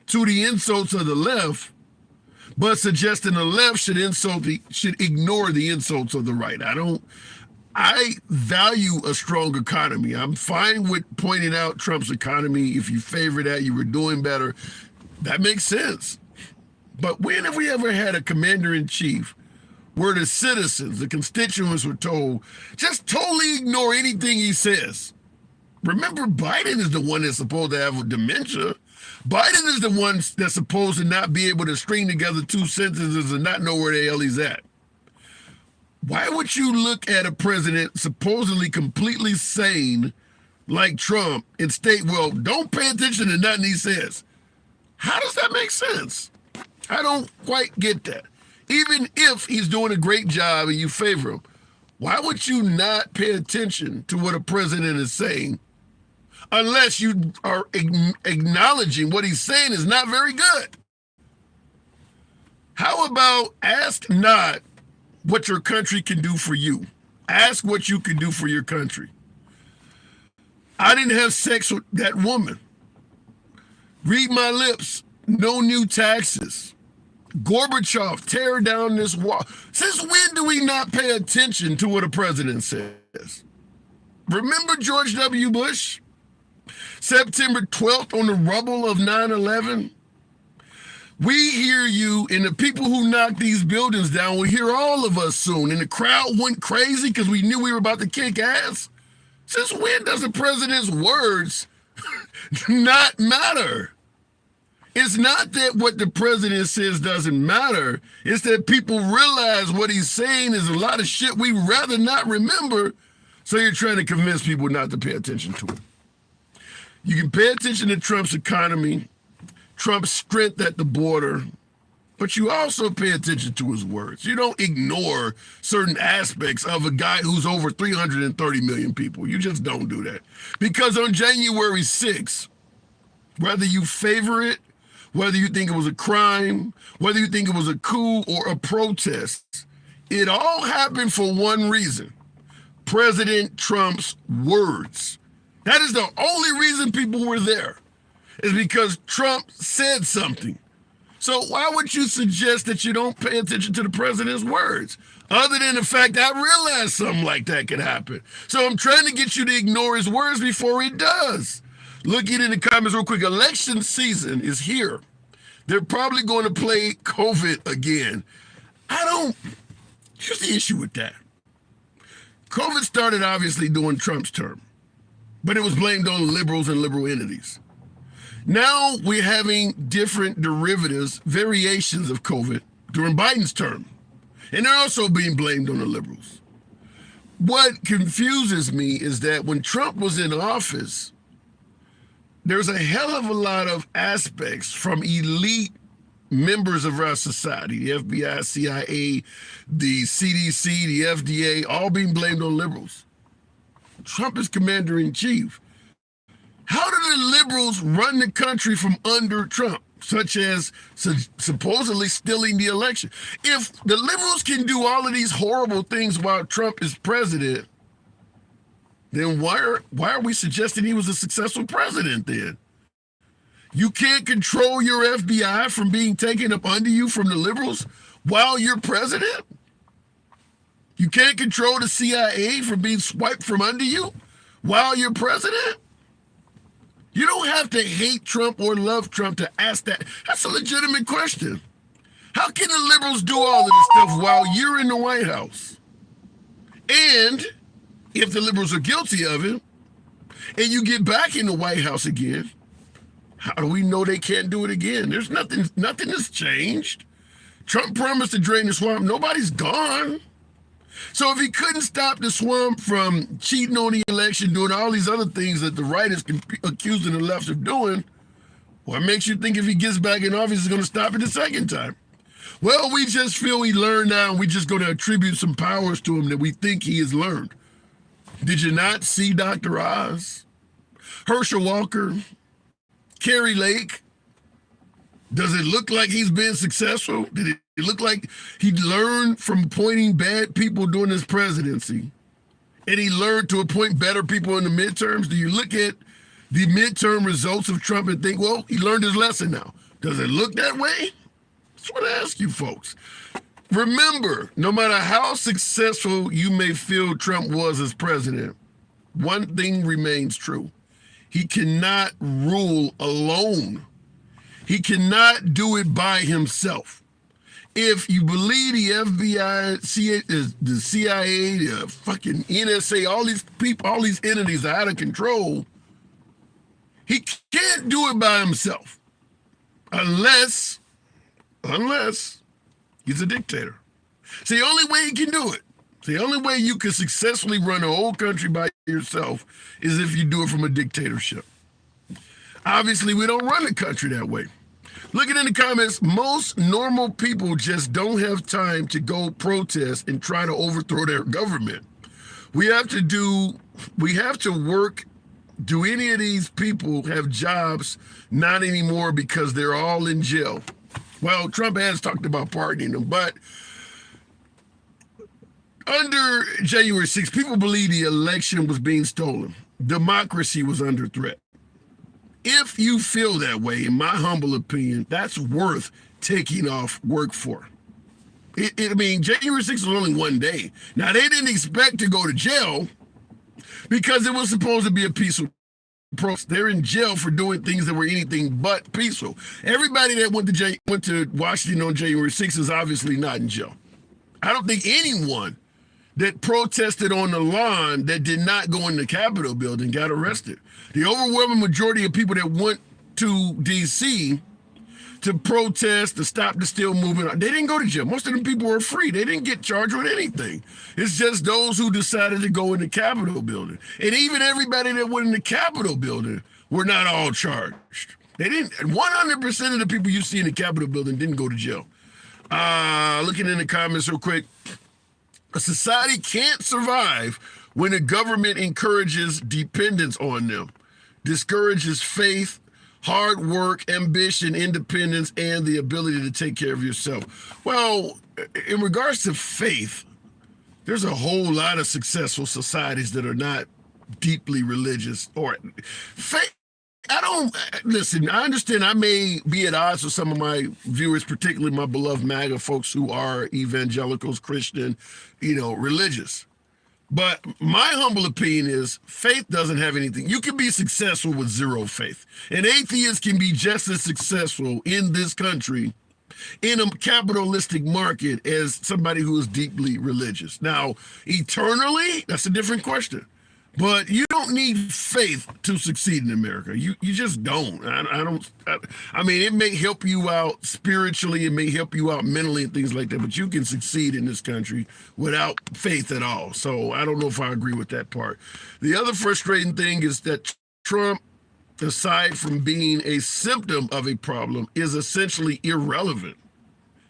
to the insults of the left, but suggesting the left should ignore the insults of the right. I value a strong economy. I'm fine with pointing out Trump's economy. If you favor that, you were doing better. That makes sense. But when have we ever had a commander-in-chief where the citizens, the constituents were told, just totally ignore anything he says? Remember, Biden is the one that's supposed to have dementia. Biden is the one that's supposed to not be able to string together two sentences and not know where the hell he's at. Why would you look at a president supposedly completely sane like Trump and state, well, don't pay attention to nothing he says? How does that make sense? I don't quite get that. Even if he's doing a great job and you favor him, why would you not pay attention to what a president is saying unless you are acknowledging what he's saying is not very good? How about ask not what your country can do for you. Ask what you can do for your country. I didn't have sex with that woman. Read my lips. No new taxes. Gorbachev, tear down this wall. Since when do we not pay attention to what a president says? Remember George W. Bush? September 12th on the rubble of 9/11? We hear you, and the people who knocked these buildings down will hear all of us soon. And the crowd went crazy because we knew we were about to kick ass. Since when does the president's words not matter? It's not that what the president says doesn't matter. It's that people realize what he's saying is a lot of shit we'd rather not remember. So you're trying to convince people not to pay attention to it. You can pay attention to Trump's economy, Trump's strength at the border, but you also pay attention to his words. You don't ignore certain aspects of a guy who's over 330 million people. You just don't do that. Because on January 6th, whether you favor it, whether you think it was a crime, whether you think it was a coup or a protest, it all happened for one reason: President Trump's words. That is the only reason people were there, is because Trump said something. So why would you suggest that you don't pay attention to the president's words? Other than the fact that I realized something like that could happen. So I'm trying to get you to ignore his words before he does. Looking in the comments real quick, election season is here. They're probably going to play COVID again. Here's the issue with that. COVID started obviously during Trump's term, but it was blamed on liberals and liberal entities. Now we're having different derivatives, variations of COVID during Biden's term, and they're also being blamed on the liberals. What confuses me is that when Trump was in office, there's a hell of a lot of aspects from elite members of our society, the FBI, CIA, the CDC, the FDA, all being blamed on liberals. Trump is commander-in-chief. How do the liberals run the country from under Trump, such as supposedly stealing the election? If the liberals can do all of these horrible things while Trump is president, then why are we suggesting he was a successful president then? You can't control your FBI from being taken up under you from the liberals while you're president? You can't control the CIA from being swiped from under you while you're president? You don't have to hate Trump or love Trump to ask that. That's a legitimate question. How can the liberals do all of this stuff while you're in the White House? And if the liberals are guilty of it, and you get back in the White House again, how do we know they can't do it again? There's nothing has changed. Trump promised to drain the swamp. Nobody's gone. So if he couldn't stop the swamp from cheating on the election, doing all these other things that the right is accusing the left of doing, what makes you think if he gets back in office, he's going to stop it the second time? Well, we just feel he learned now, and we're just going to attribute some powers to him that we think he has learned. Did you not see Dr. Oz, Herschel Walker, Carrie Lake? Does it look like he's been successful? Did it look like he learned from appointing bad people during his presidency, and he learned to appoint better people in the midterms? Do you look at the midterm results of Trump and think, well, he learned his lesson now? Does it look that way? That's what I ask you folks. Remember, no matter how successful you may feel Trump was as president, one thing remains true. He cannot rule alone. He cannot do it by himself. If you believe the FBI, the CIA, the fucking NSA, all these people, all these entities are out of control, he can't do it by himself unless he's a dictator. It's the only way he can do it. It's the only way you can successfully run a whole country by yourself is if you do it from a dictatorship. Obviously, we don't run the country that way. Looking in the comments, most normal people just don't have time to go protest and try to overthrow their government. We have to work. Do any of these people have jobs? Not anymore, because they're all in jail. Well, Trump has talked about pardoning them, but under January 6th, people believe the election was being stolen. Democracy was under threat. If you feel that way, in my humble opinion, that's worth taking off work for. I mean, January 6th was only one day. Now, they didn't expect to go to jail, because it was supposed to be a peaceful protest. They're in jail for doing things that were anything but peaceful. Everybody that went to Washington on January 6th is obviously not in jail. I don't think anyone that protested on the lawn that did not go in the Capitol building got arrested. The overwhelming majority of people that went to D.C. to protest, to stop the steal movement, they didn't go to jail. Most of them people were free. They didn't get charged with anything. It's just those who decided to go in the Capitol building. And even everybody that went in the Capitol building were not all charged. They didn't, 100% of the people you see in the Capitol building didn't go to jail. Looking in the comments real quick. A society can't survive when the government encourages dependence on them, discourages faith, hard work, ambition, independence, and the ability to take care of yourself. Well, in regards to faith, there's a whole lot of successful societies that are not deeply religious or faith. Listen, I understand I may be at odds with some of my viewers, particularly my beloved MAGA folks who are evangelicals, Christian, religious. But my humble opinion is faith doesn't have anything. You can be successful with zero faith. An atheist can be just as successful in this country in a capitalistic market as somebody who is deeply religious. Now, eternally, that's a different question. But you don't need faith to succeed in America. You just don't. I mean, it may help you out spiritually, it may help you out mentally and things like that, but you can succeed in this country without faith at all. So I don't know if I agree with that part. The other frustrating thing is that Trump, aside from being a symptom of a problem, is essentially irrelevant.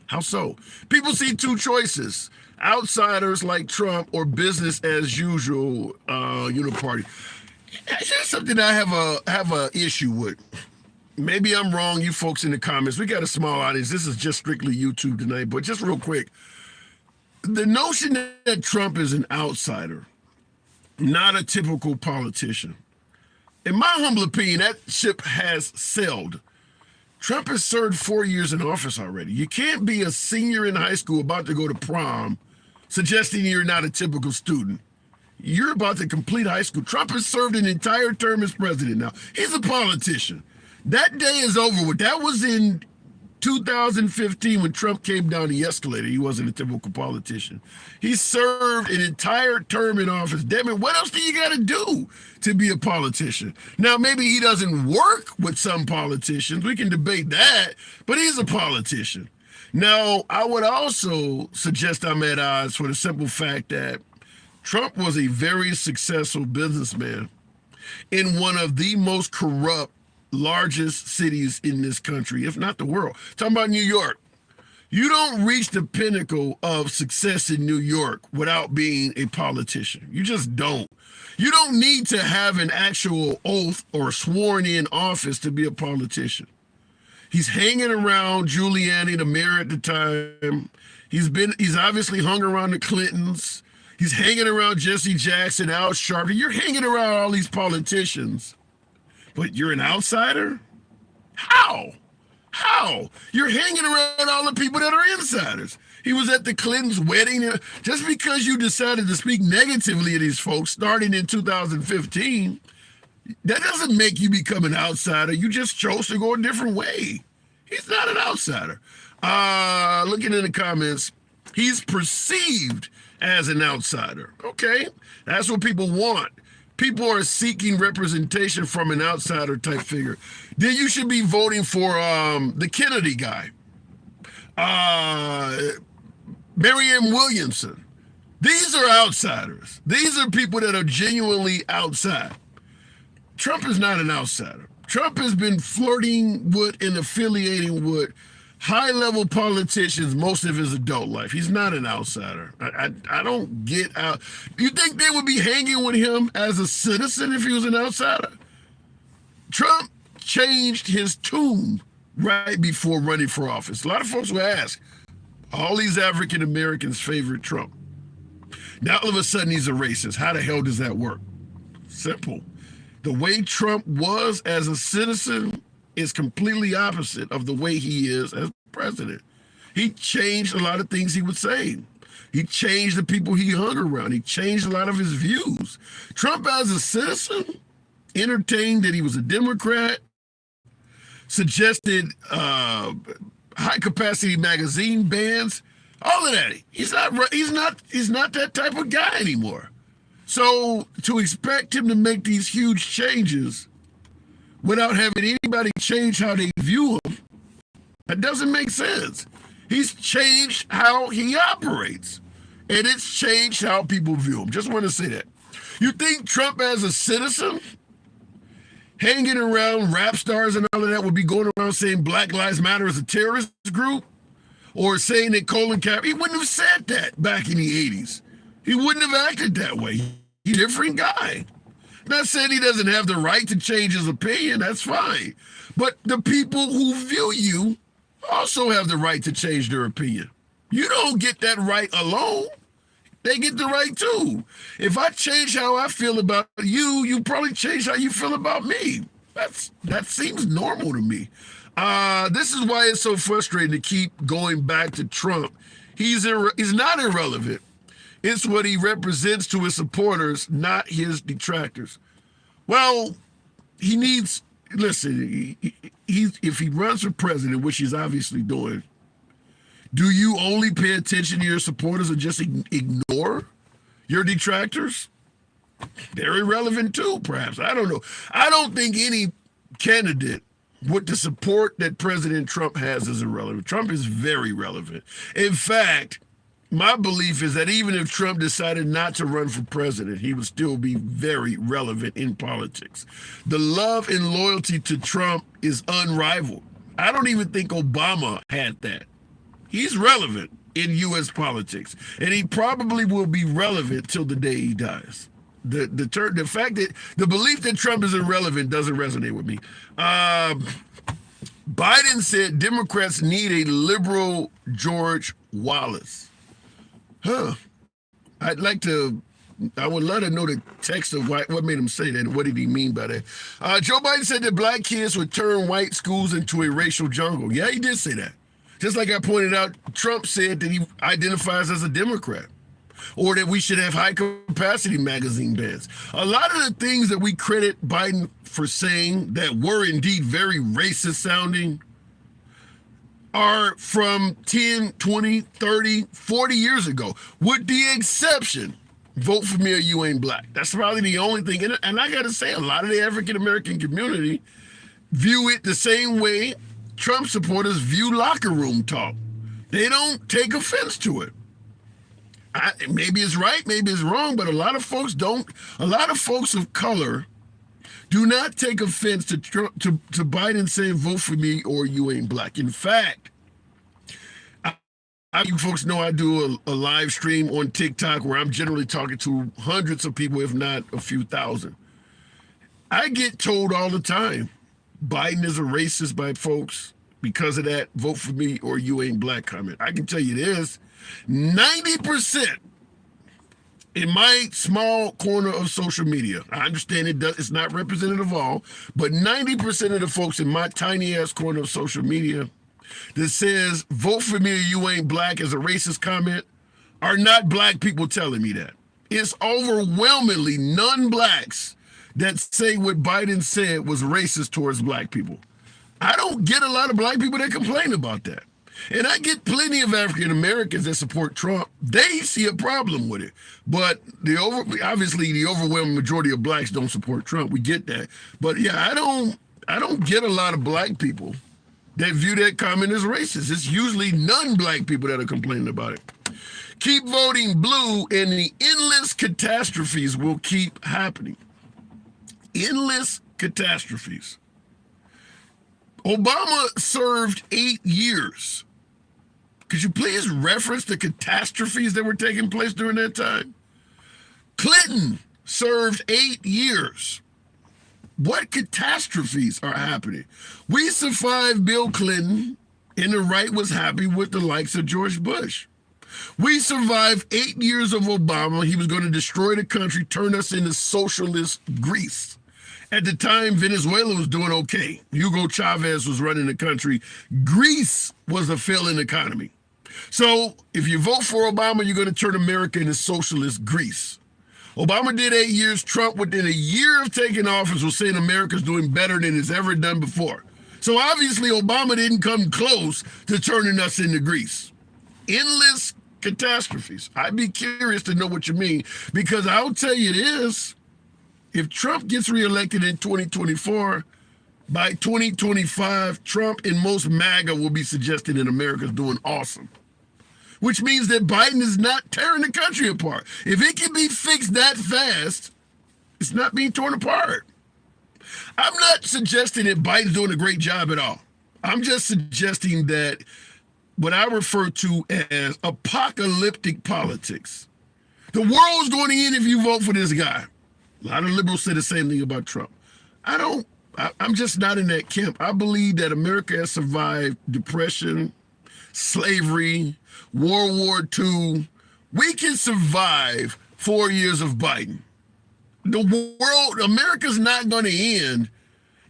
How so? People see two choices: outsiders like Trump or business as usual uniparty. That's something I have a issue with. Maybe I'm wrong, you folks in the comments. We got a small audience. This is just strictly YouTube tonight, but just real quick. The notion that Trump is an outsider, not a typical politician, in my humble opinion, that ship has sailed. Trump has served 4 years in office already. You can't be a senior in high school about to go to prom suggesting you're not a typical student. You're about to complete high school. Trump has served an entire term as president now. He's a politician. That day is over with. That was in 2015 when Trump came down the escalator. He wasn't a typical politician. He served an entire term in office. Damn it, what else do you got to do to be a politician? Now, maybe he doesn't work with some politicians. We can debate that, but he's a politician. Now, I would also suggest I'm at odds for the simple fact that Trump was a very successful businessman in one of the most corrupt, largest cities in this country, if not the world. Talking about New York. You don't reach the pinnacle of success in New York without being a politician. You just don't. You don't need to have an actual oath or sworn in office to be a politician. He's hanging around Giuliani, the mayor at the time. He's obviously hung around the Clintons. He's hanging around Jesse Jackson, Al Sharpton. You're hanging around all these politicians, but you're an outsider? How? You're hanging around all the people that are insiders. He was at the Clintons' wedding. Just because you decided to speak negatively of these folks starting in 2015, that doesn't make you become an outsider. You just chose to go a different way. He's not an outsider. Looking in the comments, he's perceived as an outsider. Okay, that's what people want. People are seeking representation from an outsider type figure. Then you should be voting for the Kennedy guy, Marianne Williamson. These are outsiders. These are people that are genuinely outside. Trump is not an outsider. Trump has been flirting with and affiliating with high-level politicians most of his adult life. He's not an outsider. I don't get out. You think they would be hanging with him as a citizen if he was an outsider? Trump changed his tune right before running for office. A lot of folks will ask, all these African Americans favorite Trump. Now all of a sudden he's a racist. How the hell does that work? Simple. The way Trump was as a citizen is completely opposite of the way he is as president. He changed a lot of things he would say. He changed the people he hung around. He changed a lot of his views. Trump, as a citizen, entertained that he was a Democrat, suggested high-capacity magazine bans, all of that. He's not that type of guy anymore. So to expect him to make these huge changes without having anybody change how they view him, that doesn't make sense. He's changed how he operates, and it's changed how people view him. Just want to say that. You think Trump, as a citizen, hanging around rap stars and all of that, would be going around saying Black Lives Matter is a terrorist group, or saying that Colin Kaepernick? He wouldn't have said that back in the 80s. He wouldn't have acted that way. He's a different guy. Not saying he doesn't have the right to change his opinion, that's fine. But the people who view you also have the right to change their opinion. You don't get that right alone. They get the right too. If I change how I feel about you, you probably change how you feel about me. That seems normal to me. This is why it's so frustrating to keep going back to Trump. He's not irrelevant. It's what he represents to his supporters, not his detractors. Well, he needs, listen, if he runs for president, which he's obviously doing, do you only pay attention to your supporters or just ignore your detractors? They're irrelevant too, perhaps. I don't know. I don't think any candidate with the support that President Trump has is irrelevant. Trump is very relevant. In fact, my belief is that even if Trump decided not to run for president, he would still be very relevant in politics. The love and loyalty to Trump is unrivaled. I don't even think Obama had that. He's relevant in U.S. politics, and he probably will be relevant till the day he dies. The fact that the belief that Trump is irrelevant doesn't resonate with me. Biden said Democrats need a liberal George Wallace. I would love to know the text of what made him say that and what did he mean by that. Joe Biden said that black kids would turn white schools into a racial jungle. Yeah, he did say that. Just like I pointed out, Trump said that he identifies as a Democrat, or that we should have high-capacity magazine bans. A lot of the things that we credit Biden for saying that were indeed very racist sounding are from 10, 20, 30, 40 years ago, with the exception, vote for me or you ain't black. That's probably the only thing. And I got to say, a lot of the African-American community view it the same way Trump supporters view locker room talk. They don't take offense to it. Maybe it's right, maybe it's wrong, but a lot of folks don't. A lot of folks of color do not take offense to Trump, to Biden saying vote for me or you ain't black. In fact, you folks know I do a live stream on TikTok where I'm generally talking to hundreds of people, if not a few thousand. I get told all the time, Biden is a racist by folks because of that vote for me or you ain't black comment. I can tell you this, 90% in my small corner of social media, I understand it's not representative of all, but 90% of the folks in my tiny ass corner of social media that says vote for me or you ain't black as a racist comment are not black people telling me that. It's overwhelmingly non-blacks that say what Biden said was racist towards black people. I don't get a lot of black people that complain about that. And I get plenty of African Americans that support Trump. They see a problem with it. But obviously the overwhelming majority of blacks don't support Trump. We get that. But yeah, I don't get a lot of black people that view that comment as racist. It's usually non-black people that are complaining about it. Keep voting blue and the endless catastrophes will keep happening. Endless catastrophes. Obama served 8 years. Could you please reference the catastrophes that were taking place during that time? Clinton served 8 years. What catastrophes are happening? We survived Bill Clinton, and the right was happy with the likes of George Bush. We survived 8 years of Obama. He was going to destroy the country, turn us into socialist Greece. At the time, Venezuela was doing okay. Hugo Chavez was running the country. Greece was a failing economy. So if you vote for Obama, you're going to turn America into socialist Greece. Obama did 8 years. Trump, within a year of taking office, was saying America's doing better than it's ever done before. So obviously Obama didn't come close to turning us into Greece. Endless catastrophes. I'd be curious to know what you mean, because I'll tell you this, if Trump gets reelected in 2024, by 2025, Trump and most MAGA will be suggesting that America's doing awesome, which means that Biden is not tearing the country apart. If it can be fixed that fast, it's not being torn apart. I'm not suggesting that Biden's doing a great job at all. I'm just suggesting that what I refer to as apocalyptic politics. The world's going to end if you vote for this guy. A lot of liberals say the same thing about Trump. I'm just not in that camp. I believe that America has survived depression, slavery, World War II. We can survive 4 years of Biden. America's not going to end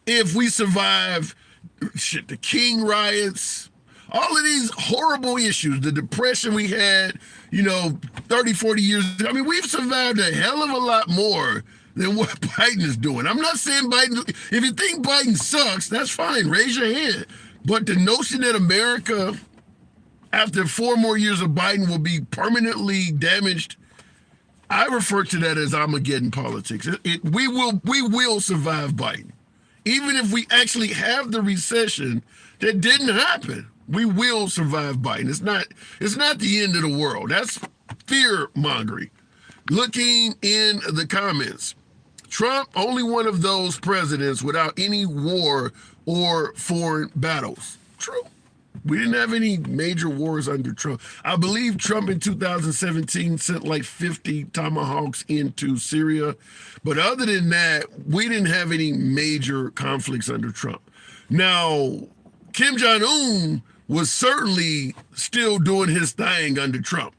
if we survive the King riots, all of these horrible issues, the depression we had, 30, 40 years. I mean, we've survived a hell of a lot more than what Biden is doing. I'm not saying Biden, if you think Biden sucks, that's fine, raise your hand. But the notion that America, after 4 more years of Biden, will be permanently damaged, I refer to that as Armageddon politics. We will survive Biden. Even if we actually have the recession that didn't happen, we will survive Biden. It's not the end of the world. That's fear mongering. Looking in the comments, Trump, only one of those presidents without any war or foreign battles. True. We didn't have any major wars under Trump. I believe Trump in 2017 sent like 50 Tomahawks into Syria. But other than that, we didn't have any major conflicts under Trump. Now, Kim Jong-un was certainly still doing his thing under Trump.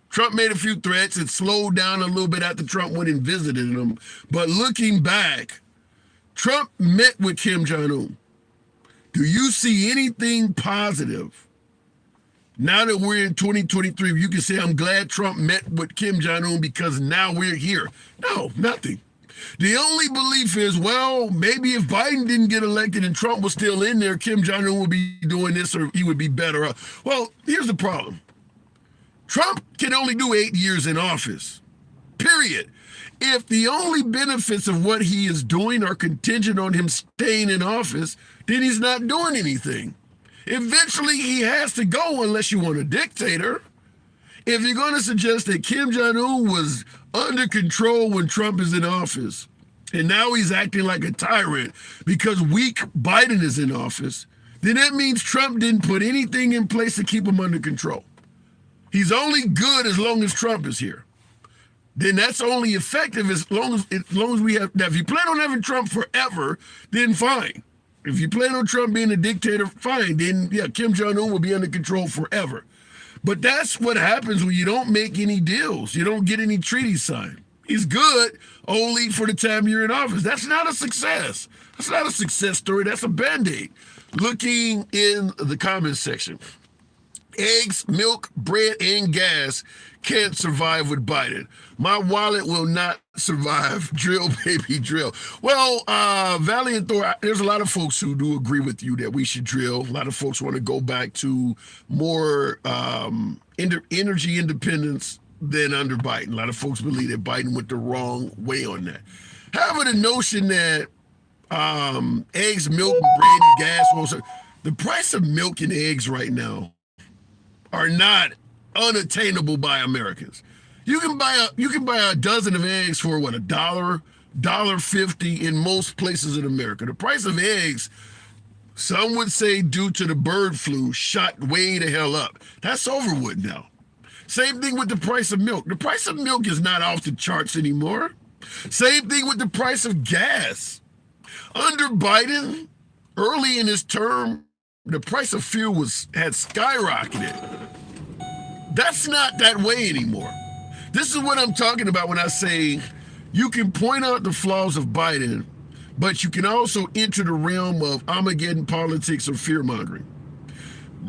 Trump made a few threats. It slowed down a little bit after Trump went and visited him. But looking back, Trump met with Kim Jong-un. Do you see anything positive? Now that we're in 2023, you can say, I'm glad Trump met with Kim Jong-un because now we're here. No, nothing. The only belief is, well, maybe if Biden didn't get elected and Trump was still in there, Kim Jong-un would be doing this or he would be better. Well, here's the problem. Trump can only do 8 years in office, period. If the only benefits of what he is doing are contingent on him staying in office, then he's not doing anything. Eventually, he has to go unless you want a dictator. If you're going to suggest that Kim Jong-un was under control when Trump is in office, and now he's acting like a tyrant because weak Biden is in office, then that means Trump didn't put anything in place to keep him under control. He's only good as long as Trump is here. Then that's only effective as long as we have. Now, if you plan on having Trump forever, then fine. If you plan on Trump being a dictator, fine. Then, yeah, Kim Jong-un will be under control forever. But that's what happens when you don't make any deals. You don't get any treaties signed. He's good only for the time you're in office. That's not a success. That's not a success story. That's a Band-Aid. Looking in the comments section, eggs, milk, bread, and gas can't survive with Biden. My wallet will not survive. Drill, baby, drill. Well, Valiant Thor, there's a lot of folks who do agree with you that we should drill. A lot of folks want to go back to more energy independence than under Biden. A lot of folks believe that Biden went the wrong way on that. However, the notion that eggs, milk, bread, gas, the price of milk and eggs right now are not unattainable by Americans. You can buy a dozen of eggs for what, $1.50 in most places in America. The price of eggs, some would say due to the bird flu, shot way the hell up. That's over with now. Same thing with the price of milk. The price of milk is not off the charts anymore. Same thing with the price of gas. Under Biden, early in his term, the price of fuel had skyrocketed. That's not that way anymore. This is what I'm talking about when I say you can point out the flaws of Biden, but you can also enter the realm of Armageddon politics or fear mongering.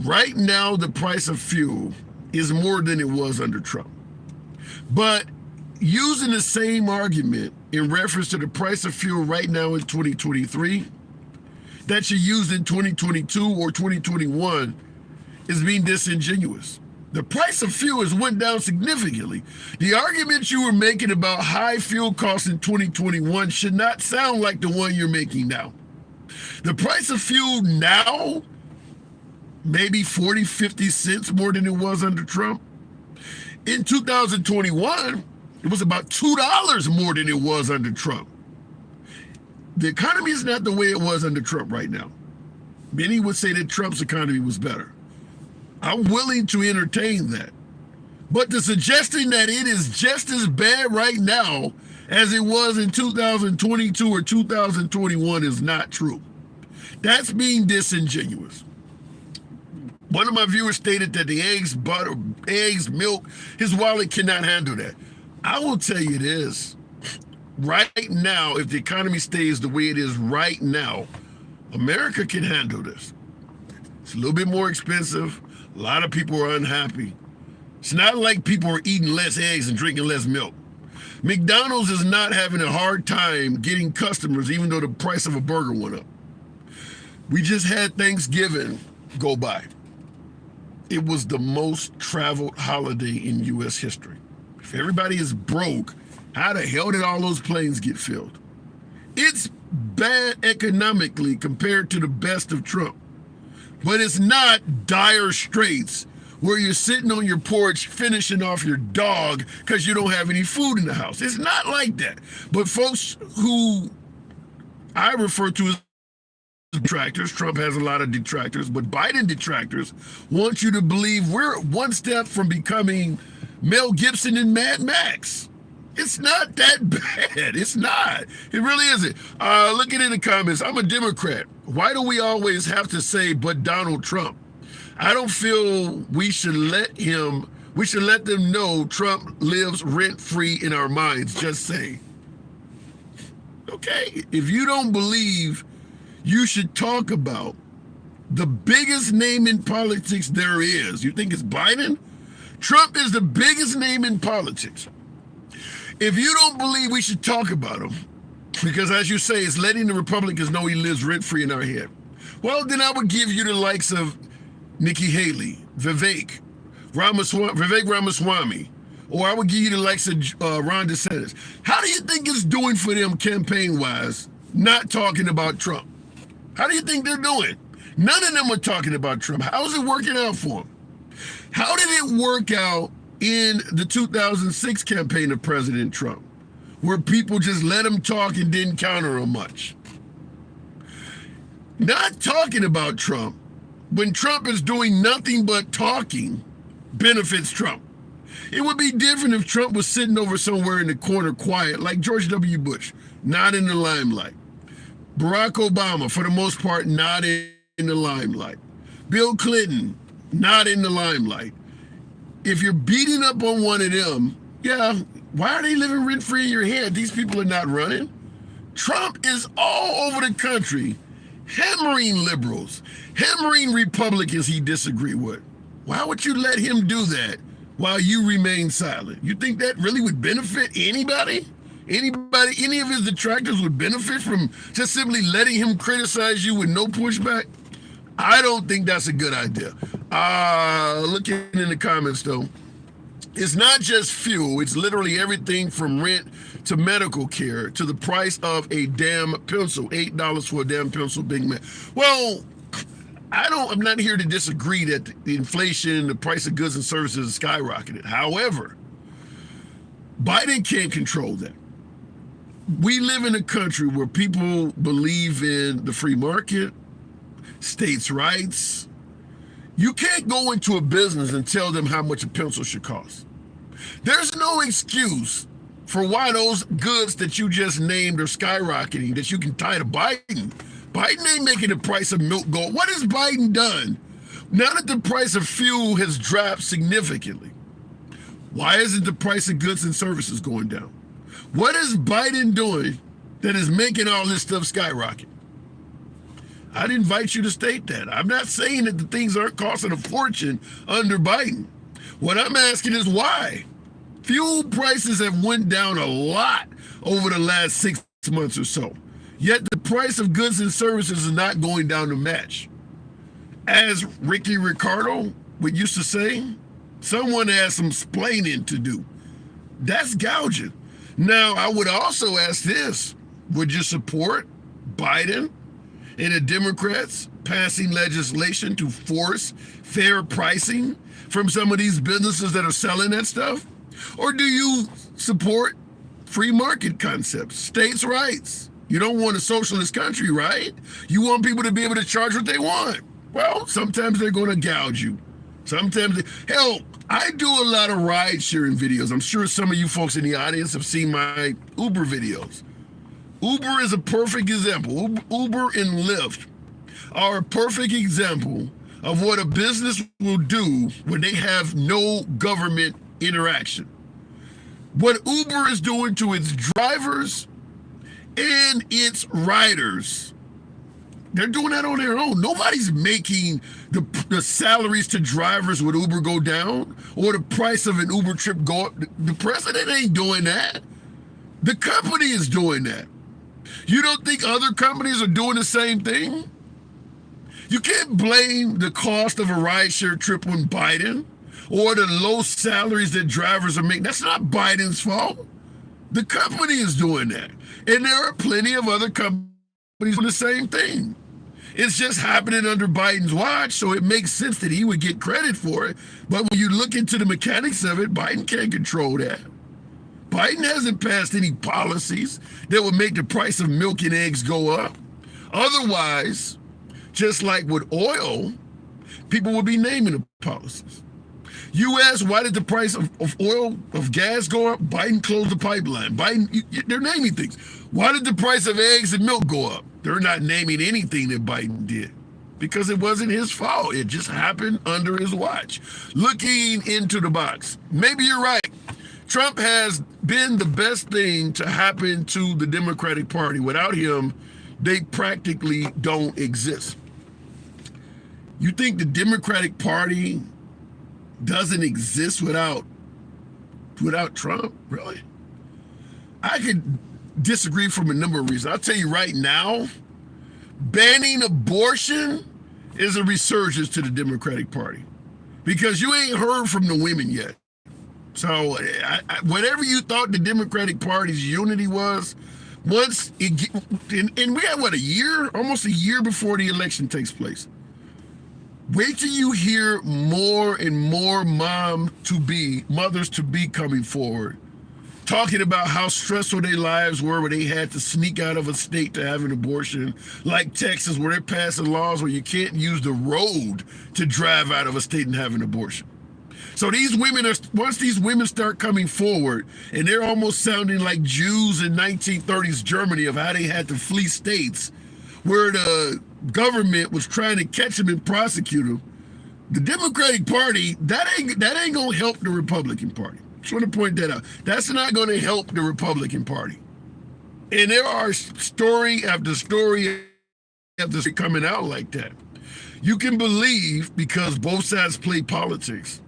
Right now, the price of fuel is more than it was under Trump. But using the same argument in reference to the price of fuel right now in 2023 that you used in 2022 or 2021 is being disingenuous. The price of fuel has went down significantly. The argument you were making about high fuel costs in 2021 should not sound like the one you're making now. The price of fuel now, maybe 40, 50 cents more than it was under Trump. In 2021, it was about $2 more than it was under Trump. The economy is not the way it was under Trump right now. Many would say that Trump's economy was better. I'm willing to entertain that. But the suggesting that it is just as bad right now as it was in 2022 or 2021 is not true. That's being disingenuous. One of my viewers stated that the eggs, butter, eggs, milk, his wallet cannot handle that. I will tell you this. Right now, if the economy stays the way it is right now, America can handle this. It's a little bit more expensive. A lot of people are unhappy. It's not like people are eating less eggs and drinking less milk. McDonald's is not having a hard time getting customers, even though the price of a burger went up. We just had Thanksgiving go by. It was the most traveled holiday in U.S. history. If everybody is broke, how the hell did all those planes get filled? It's bad economically compared to the best of Trump. But it's not dire straits where you're sitting on your porch finishing off your dog because you don't have any food in the house. It's not like that. But folks who I refer to as detractors, Trump has a lot of detractors, but Biden detractors want you to believe we're one step from becoming Mel Gibson and Mad Max. It's not that bad. It's not. It really isn't. Look at it in the comments. I'm a Democrat. Why do we always have to say, but Donald Trump? I don't feel we should let them know Trump lives rent-free in our minds. Just say. Okay, if you don't believe you should talk about the biggest name in politics there is, you think it's Biden? Trump is the biggest name in politics. If you don't believe we should talk about him, because as you say, it's letting the Republicans know he lives rent-free in our head, well, then I would give you the likes of Nikki Haley, Vivek Ramaswamy, or I would give you the likes of Ron DeSantis. How do you think it's doing for them campaign-wise, not talking about Trump? How do you think they're doing? None of them are talking about Trump. How's it working out for them? How did it work out in the 2006 campaign of President Trump, where people just let him talk and didn't counter him much? Not talking about Trump, when Trump is doing nothing but talking, benefits Trump. It would be different if Trump was sitting over somewhere in the corner quiet, like George W. Bush, not in the limelight. Barack Obama, for the most part, not in the limelight. Bill Clinton, not in the limelight. If you're beating up on one of them, yeah, why are they living rent-free in your head? These people are not running. Trump is all over the country, hammering liberals, hammering Republicans he disagree with. Why would you let him do that while you remain silent? You think that really would benefit anybody? Anybody, any of his detractors would benefit from just simply letting him criticize you with no pushback? I don't think that's a good idea. Looking in the comments though, it's not just fuel, it's literally everything from rent to medical care to the price of a damn pencil. $8 for a damn pencil, big man. Well, I'm not here to disagree that the inflation, the price of goods and services skyrocketed. However, Biden can't control that. We live in a country where people believe in the free market, states' rights. You can't go into a business and tell them how much a pencil should cost. There's no excuse for why those goods that you just named are skyrocketing that you can tie to Biden. Biden ain't making the price of milk go. What has Biden done now that the price of fuel has dropped significantly? Why isn't the price of goods and services going down? What is Biden doing that is making all this stuff skyrocket? I'd invite you to state that. I'm not saying that the things aren't costing a fortune under Biden. What I'm asking is why. Fuel prices have went down a lot over the last 6 months or so. Yet the price of goods and services is not going down to match. As Ricky Ricardo would used to say, someone has some splaining to do. That's gouging. Now, I would also ask this. Would you support Biden and the Democrats passing legislation to force fair pricing from some of these businesses that are selling that stuff? Or do you support free market concepts, states' rights? You don't want a socialist country, right? You want people to be able to charge what they want. Well, sometimes they're going to gouge you. Hell, I do a lot of ride sharing videos. I'm sure some of you folks in the audience have seen my Uber videos. Uber is a perfect example. Uber and Lyft are a perfect example of what a business will do when they have no government interaction. What Uber is doing to its drivers and its riders, they're doing that on their own. Nobody's making the salaries to drivers with Uber go down or the price of an Uber trip go up. The president ain't doing that. The company is doing that. You don't think other companies are doing the same thing? You can't blame the cost of a rideshare trip on Biden or the low salaries that drivers are making. That's not Biden's fault. The company is doing that. And there are plenty of other companies doing the same thing. It's just happening under Biden's watch, so it makes sense that he would get credit for it. But when you look into the mechanics of it, Biden can't control that. Biden hasn't passed any policies that would make the price of milk and eggs go up. Otherwise, just like with oil, people would be naming the policies. You ask, why did the price of oil, of gas go up? Biden closed the pipeline. They're naming things. Why did the price of eggs and milk go up? They're not naming anything that Biden did because it wasn't his fault. It just happened under his watch. Looking into the box, maybe you're right. Trump has been the best thing to happen to the Democratic Party. Without him, they practically don't exist. You think the Democratic Party doesn't exist without Trump? Really? I could disagree from a number of reasons. I'll tell you right now, banning abortion is a resurgence to the Democratic Party because you ain't heard from the women yet. So whatever you thought the Democratic Party's unity was, once it, and we got what, almost a year before the election takes place. Wait till you hear more and more mothers to be coming forward, talking about how stressful their lives were where they had to sneak out of a state to have an abortion, like Texas, where they're passing laws where you can't use the road to drive out of a state and have an abortion. So once these women start coming forward, and they're almost sounding like Jews in 1930s Germany of how they had to flee states where the government was trying to catch them and prosecute them, the Democratic Party, that ain't gonna help the Republican Party. Just want to point that out. That's not gonna help the Republican Party. And there are story after story after story coming out like that. You can believe, because both sides play politics,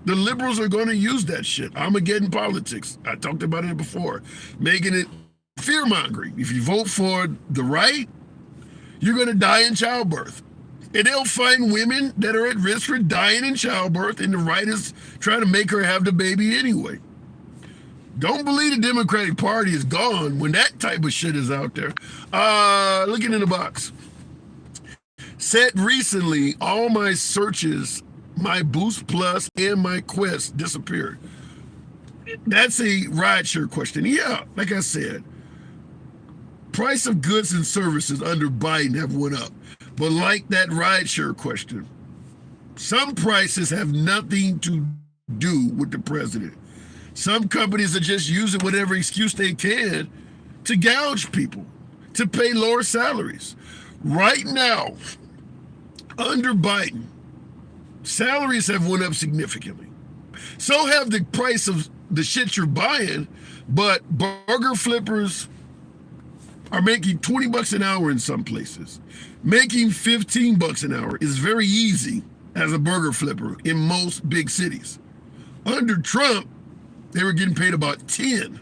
the liberals are going to use that shit. Armageddon politics. I talked about it before. Making it fear-mongering. If you vote for the right, you're going to die in childbirth. And they'll find women that are at risk for dying in childbirth, and the right is trying to make her have the baby anyway. Don't believe the Democratic Party is gone when that type of shit is out there. Looking in the box. Said recently, all my searches, my Boost Plus and my Quest disappeared. That's a rideshare question. Yeah, like I said, price of goods and services under Biden have went up. But like that rideshare question, some prices have nothing to do with the president. Some companies are just using whatever excuse they can to gouge people, to pay lower salaries. Right now, under Biden, salaries have went up significantly. So have the price of the shit you're buying, but burger flippers, are making 20 bucks an hour in some places. Making 15 bucks an hour is very easy as a burger flipper in most big cities. Under Trump, they were getting paid about 10.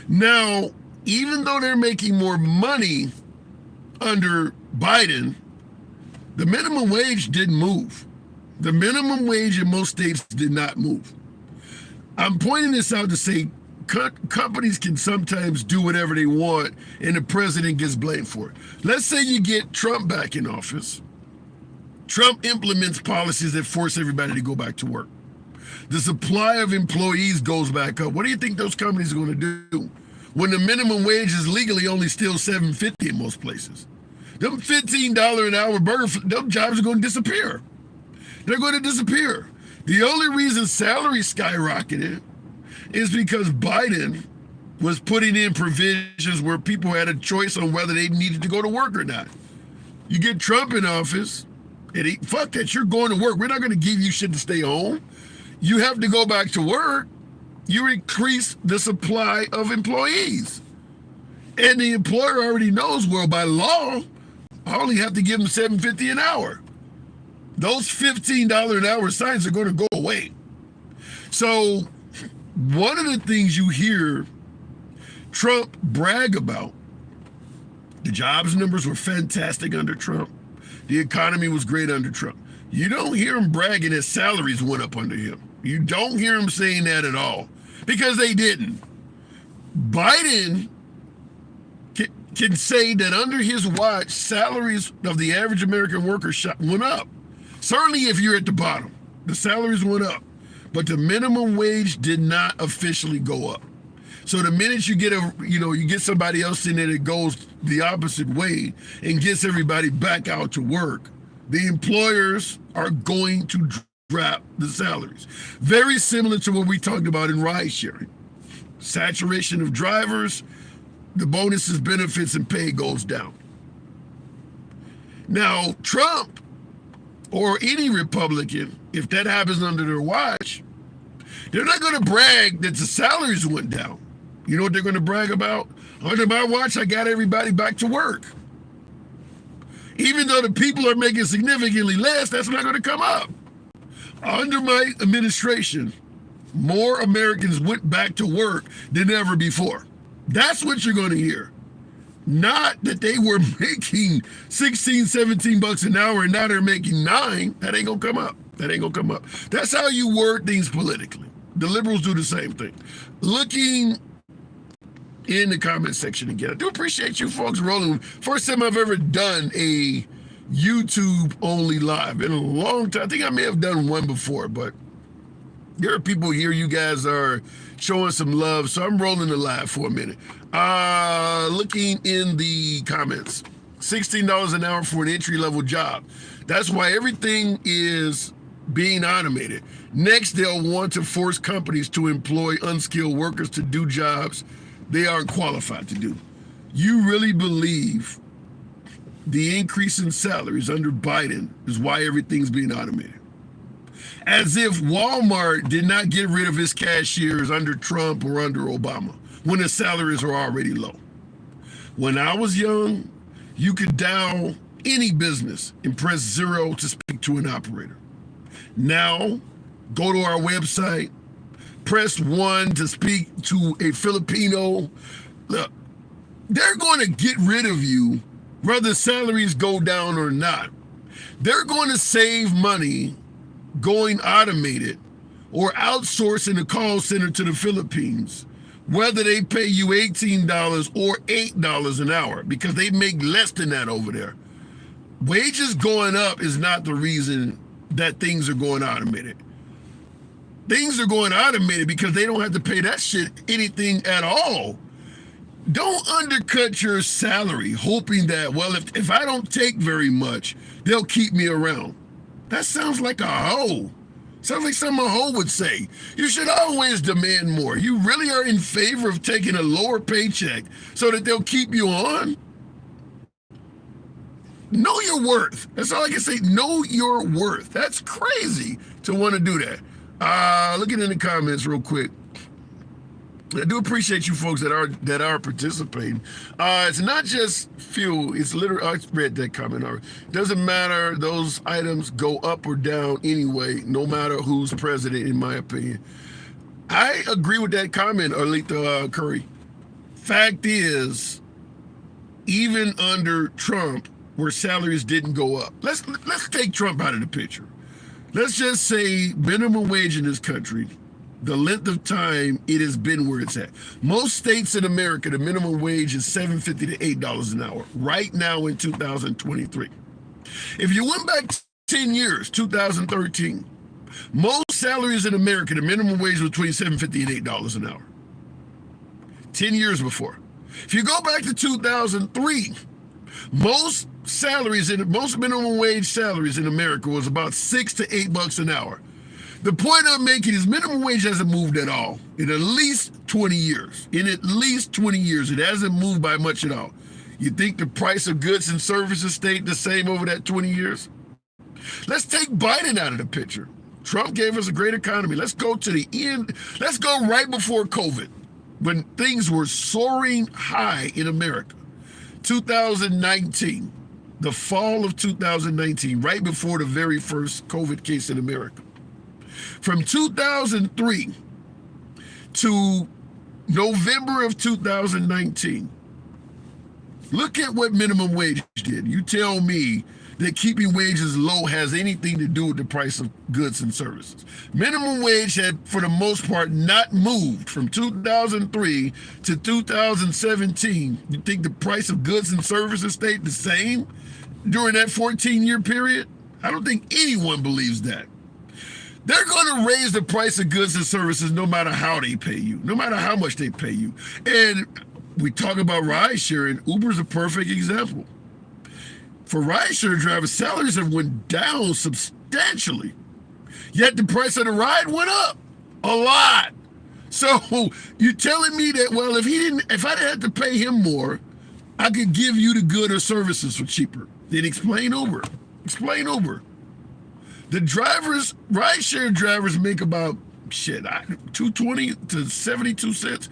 Now, even though they're making more money under Biden, the minimum wage didn't move. The minimum wage in most states did not move. I'm pointing this out to say companies can sometimes do whatever they want and the president gets blamed for it. Let's say you get Trump back in office. Trump implements policies that force everybody to go back to work. The supply of employees goes back up. What do you think those companies are going to do when the minimum wage is legally only still $7.50 in most places? Them $15 an hour burger, them jobs are going to disappear. They're going to disappear. The only reason salaries skyrocketed is because Biden was putting in provisions where people had a choice on whether they needed to go to work or not. You get Trump in office, and fuck that, you're going to work. We're not going to give you shit to stay home. You have to go back to work. You increase the supply of employees. And the employer already knows, well, by law, I only have to give them $7.50 an hour. Those $15 an hour signs are going to go away. So one of the things you hear Trump brag about, the jobs numbers were fantastic under Trump. The economy was great under Trump. You don't hear him bragging that salaries went up under him. You don't hear him saying that at all because they didn't. Biden can say that under his watch, salaries of the average American worker went up. Certainly if you're at the bottom, the salaries went up. But the minimum wage did not officially go up. So the minute you get somebody else in there that goes the opposite way and gets everybody back out to work, the employers are going to drop the salaries. Very similar to what we talked about in ride sharing. Saturation of drivers, the bonuses, benefits, and pay goes down. Now, Trump or any Republican, if that happens under their watch, they're not going to brag that the salaries went down. You know what they're going to brag about? Under my watch, I got everybody back to work. Even though the people are making significantly less, that's not going to come up. Under my administration, more Americans went back to work than ever before. That's what you're going to hear. Not that they were making 16, 17 bucks an hour and now they're making $9. That ain't going to come up. That ain't going to come up. That's how you word things politically. The liberals do the same thing. Looking in the comment section again. I do appreciate you folks rolling. First time I've ever done a YouTube only live in a long time. I think I may have done one before, but there are people here. You guys are showing some love, so I'm rolling the live for a minute. Looking in the comments, $16 an hour for an entry-level job. That's why everything is being automated. Next, they'll want to force companies to employ unskilled workers to do jobs they aren't qualified to do. You really believe the increase in salaries under Biden is why everything's being automated? As if Walmart did not get rid of its cashiers under Trump or under Obama when the salaries are already low. When I was young, you could dial any business and press 0 to speak to an operator. Now, go to our website, press 1 to speak to a Filipino. Look, they're going to get rid of you whether salaries go down or not. They're going to save money going automated or outsourcing the call center to the Philippines, whether they pay you $18 or $8 an hour, because they make less than that over there. Wages going up is not the reason that things are going automated. Things are going automated because they don't have to pay that shit anything at all. Don't undercut your salary hoping that, well, if I don't take very much, they'll keep me around. That sounds like a hoe. Sounds like something a hoe would say. You should always demand more. You really are in favor of taking a lower paycheck so that they'll keep you on? Know your worth. That's all I can say. Know your worth. That's crazy to want to do that. Looking in the comments real quick. I do appreciate you folks that are participating. It's not just fuel. It's literally, I read that comment already. Doesn't matter. Those items go up or down anyway, no matter who's president, in my opinion. I agree with that comment, Alita Curry. Fact is, even under Trump, where salaries didn't go up. Let's take Trump out of the picture. Let's just say minimum wage in this country, the length of time it has been where it's at. Most states in America, the minimum wage is $7.50 to $8 an hour right now in 2023. If you went back 10 years, 2013, most salaries in America, the minimum wage was between $7.50 and $8 an hour. 10 years before. If you go back to 2003, most minimum wage salaries in America was about $6 to $8 an hour. The point I'm making is minimum wage hasn't moved at all in at least 20 years. In at least 20 years, it hasn't moved by much at all. You think the price of goods and services stayed the same over that 20 years? Let's take Biden out of the picture. Trump gave us a great economy. Let's go to the end. Let's go right before COVID, when things were soaring high in America. 2019, the fall of 2019, right before the very first COVID case in America. From 2003 to November of 2019, look at what minimum wage did. You tell me that keeping wages low has anything to do with the price of goods and services. Minimum wage had, for the most part, not moved from 2003 to 2017. You think the price of goods and services stayed the same during that 14-year period? I don't think anyone believes that. They're going to raise the price of goods and services no matter how they pay you, no matter how much they pay you. And we talk about ride sharing. Uber's a perfect example. For rideshare drivers, salaries have went down substantially, yet the price of the ride went up a lot. So you're telling me that, well, if I had to pay him more, I could give you the good or services for cheaper. Then explain Uber. Explain Uber. The drivers, rideshare drivers make about $2.20 to 72 cents.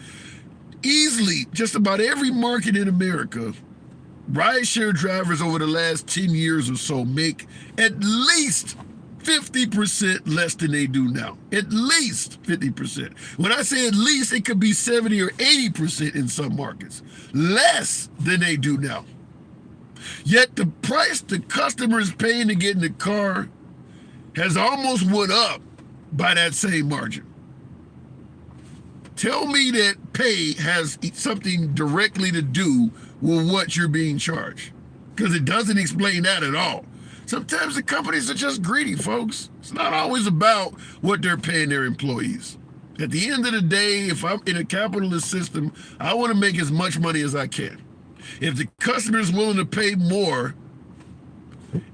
Easily, just about every market in America, rideshare drivers over the last 10 years or so make at least 50% less than they do now. At least 50%. When I say at least, it could be 70 or 80% in some markets. Less than they do now. Yet the price the customer is paying to get in the car has almost went up by that same margin. Tell me that pay has something directly to do with what you're being charged, because it doesn't explain that at all. Sometimes the companies are just greedy, folks. It's not always about what they're paying their employees. At the end of the day, if I'm in a capitalist system, I want to make as much money as I can. If the customer is willing to pay more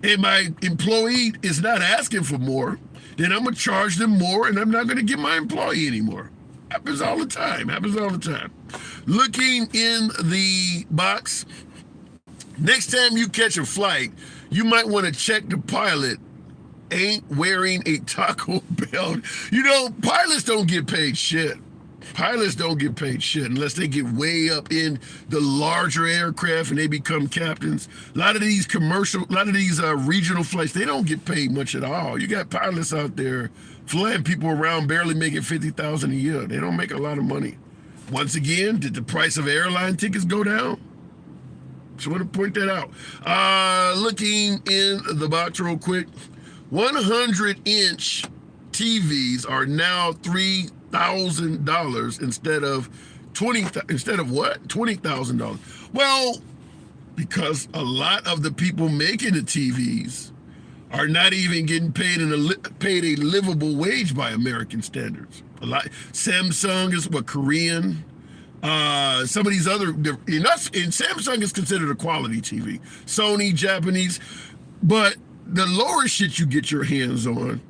and my employee is not asking for more, then I'm going to charge them more and I'm not going to give my employee anymore. Happens all the time. Looking in the box, next time you catch a flight, you might want to check the pilot ain't wearing a Taco Bell. You know, pilots don't get paid shit. Pilots don't get paid shit unless they get way up in the larger aircraft and they become captains. A lot of these regional flights, they don't get paid much at all. You got pilots out there flying people around barely making $50,000 a year. They don't make a lot of money. Once again, did the price of airline tickets go down? Just want to point that out. Looking in the box real quick, 100-inch TVs are now $3,000 instead of $20,000. Well, because a lot of the people making the TVs are not even getting paid a livable wage by American standards. A lot. Samsung is Korean. Some of these other, and Samsung is considered a quality TV. Sony, Japanese, but the lower shit you get your hands on,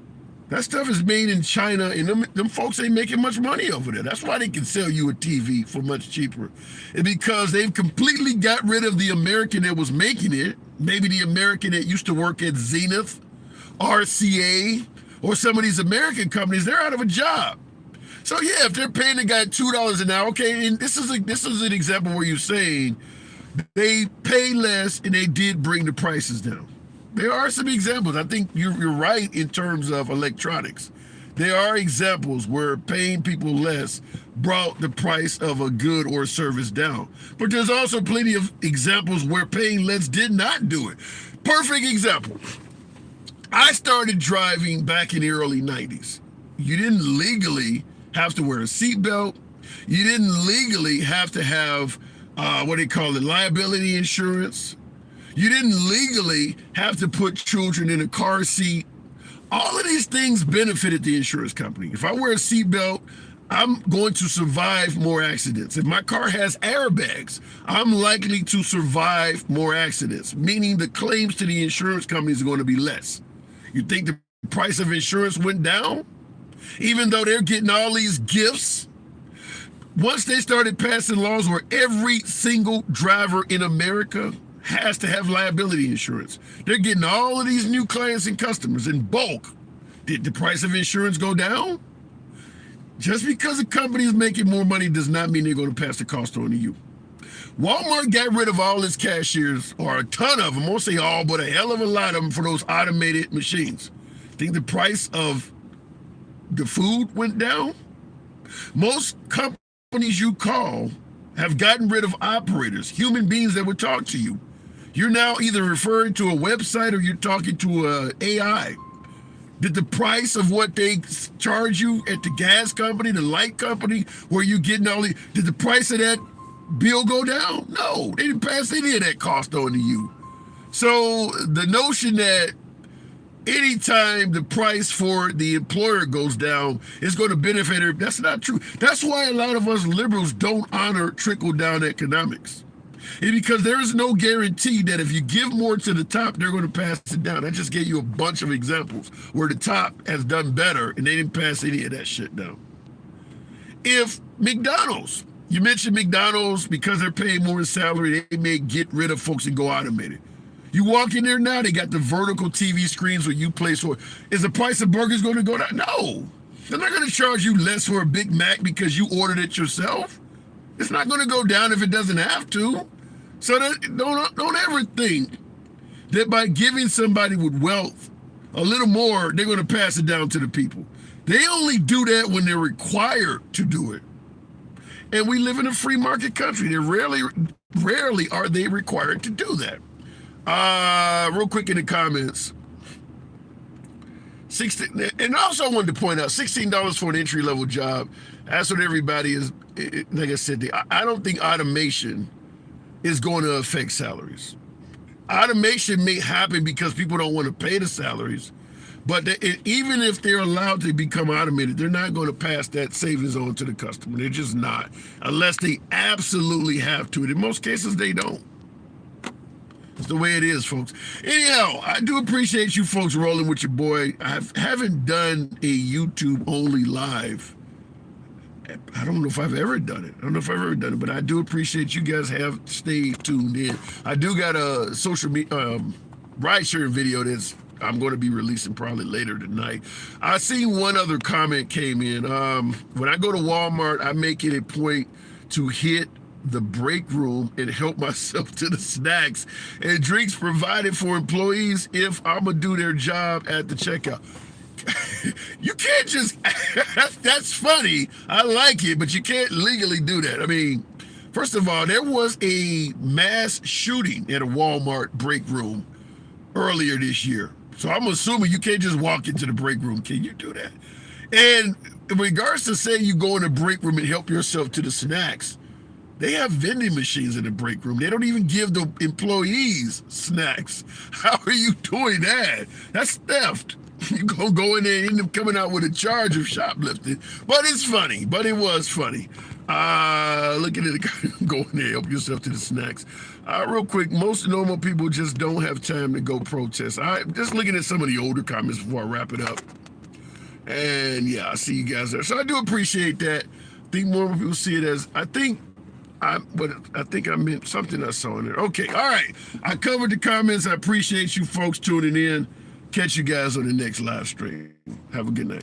that stuff is made in China, and them folks ain't making much money over there. That's why they can sell you a TV for much cheaper. And because they've completely got rid of the American that was making it, maybe the American that used to work at Zenith, RCA, or some of these American companies, they're out of a job. So yeah, if they're paying the guy $2 an hour, okay, and this is an example where you're saying they pay less and they did bring the prices down. There are some examples. I think you're right in terms of electronics. There are examples where paying people less brought the price of a good or service down. But there's also plenty of examples where paying less did not do it. Perfect example. I started driving back in the early 90s. You didn't legally have to wear a seatbelt. You didn't legally have to have what they call it, liability insurance. You didn't legally have to put children in a car seat. All of these things benefited the insurance company. If I wear a seatbelt, I'm going to survive more accidents. If my car has airbags, I'm likely to survive more accidents, meaning the claims to the insurance companies are going to be less. You think the price of insurance went down? Even though they're getting all these gifts? Once they started passing laws where every single driver in America has to have liability insurance, they're getting all of these new clients and customers in bulk. Did the price of insurance go down? Just because a company is making more money does not mean they're going to pass the cost on to you. Walmart got rid of all its cashiers, or a ton of them. I won't say all, but a hell of a lot of them for those automated machines. Think the price of the food went down? Most companies you call have gotten rid of operators, human beings that would talk to you. You're now either referring to a website or you're talking to a AI. Did the price of what they charge you at the gas company, the light company, where you getting all the, did the price of that bill go down? No, they didn't pass any of that cost on to you. So the notion that anytime the price for the employer goes down, it's going to benefit her, that's not true. That's why a lot of us liberals don't honor trickle-down economics. It's because there is no guarantee that if you give more to the top, they're going to pass it down. I just gave you a bunch of examples where the top has done better and they didn't pass any of that shit down. If McDonald's, you mentioned McDonald's, because they're paying more in salary, they may get rid of folks and go automated. You walk in there now, they got the vertical TV screens where you place for. Is the price of burgers going to go down? No. They're not going to charge you less for a Big Mac because you ordered it yourself. It's not going to go down if it doesn't have to. So don't ever think that by giving somebody with wealth a little more, they're going to pass it down to the people. They only do that when they're required to do it. And we live in a free market country. They rarely are they required to do that. Real quick in the comments. 16, and also I wanted to point out, $16 for an entry-level job. That's what everybody is, like I said, I don't think automation is going to affect salaries. Automation may happen because people don't want to pay the salaries, but even if they're allowed to become automated, they're not going to pass that savings on to the customer. They're just not, unless they absolutely have to. And in most cases, they don't. It's the way it is, folks. Anyhow, I do appreciate you folks rolling with your boy. I haven't done a YouTube-only live. I don't know if I've ever done it. But I do appreciate you guys have stayed tuned in. I do got a social media ride-sharing video that's I'm going to be releasing probably later tonight. I seen one other comment came in. When I go to Walmart, I make it a point to hit the break room and help myself to the snacks and drinks provided for employees if I'm gonna do their job at the checkout. You can't just, that's funny. I like it, but you can't legally do that. I mean, first of all, there was a mass shooting at a Walmart break room earlier this year. So I'm assuming you can't just walk into the break room. Can you do that? And in regards to saying you go in the break room and help yourself to the snacks, they have vending machines in the break room. They don't even give the employees snacks. How are you doing that? That's theft. You gonna go in there and end up coming out with a charge of shoplifting. But it's funny. But it was funny. Looking at it, go in there, help yourself to the snacks. Real quick, most normal people just don't have time to go protest. Just looking at some of the older comments before I wrap it up. And yeah, I see you guys there. So I do appreciate that. I think more people see it as, I think I meant something I saw in there. Okay, all right. I covered the comments. I appreciate you folks tuning in. Catch you guys on the next live stream. Have a good night.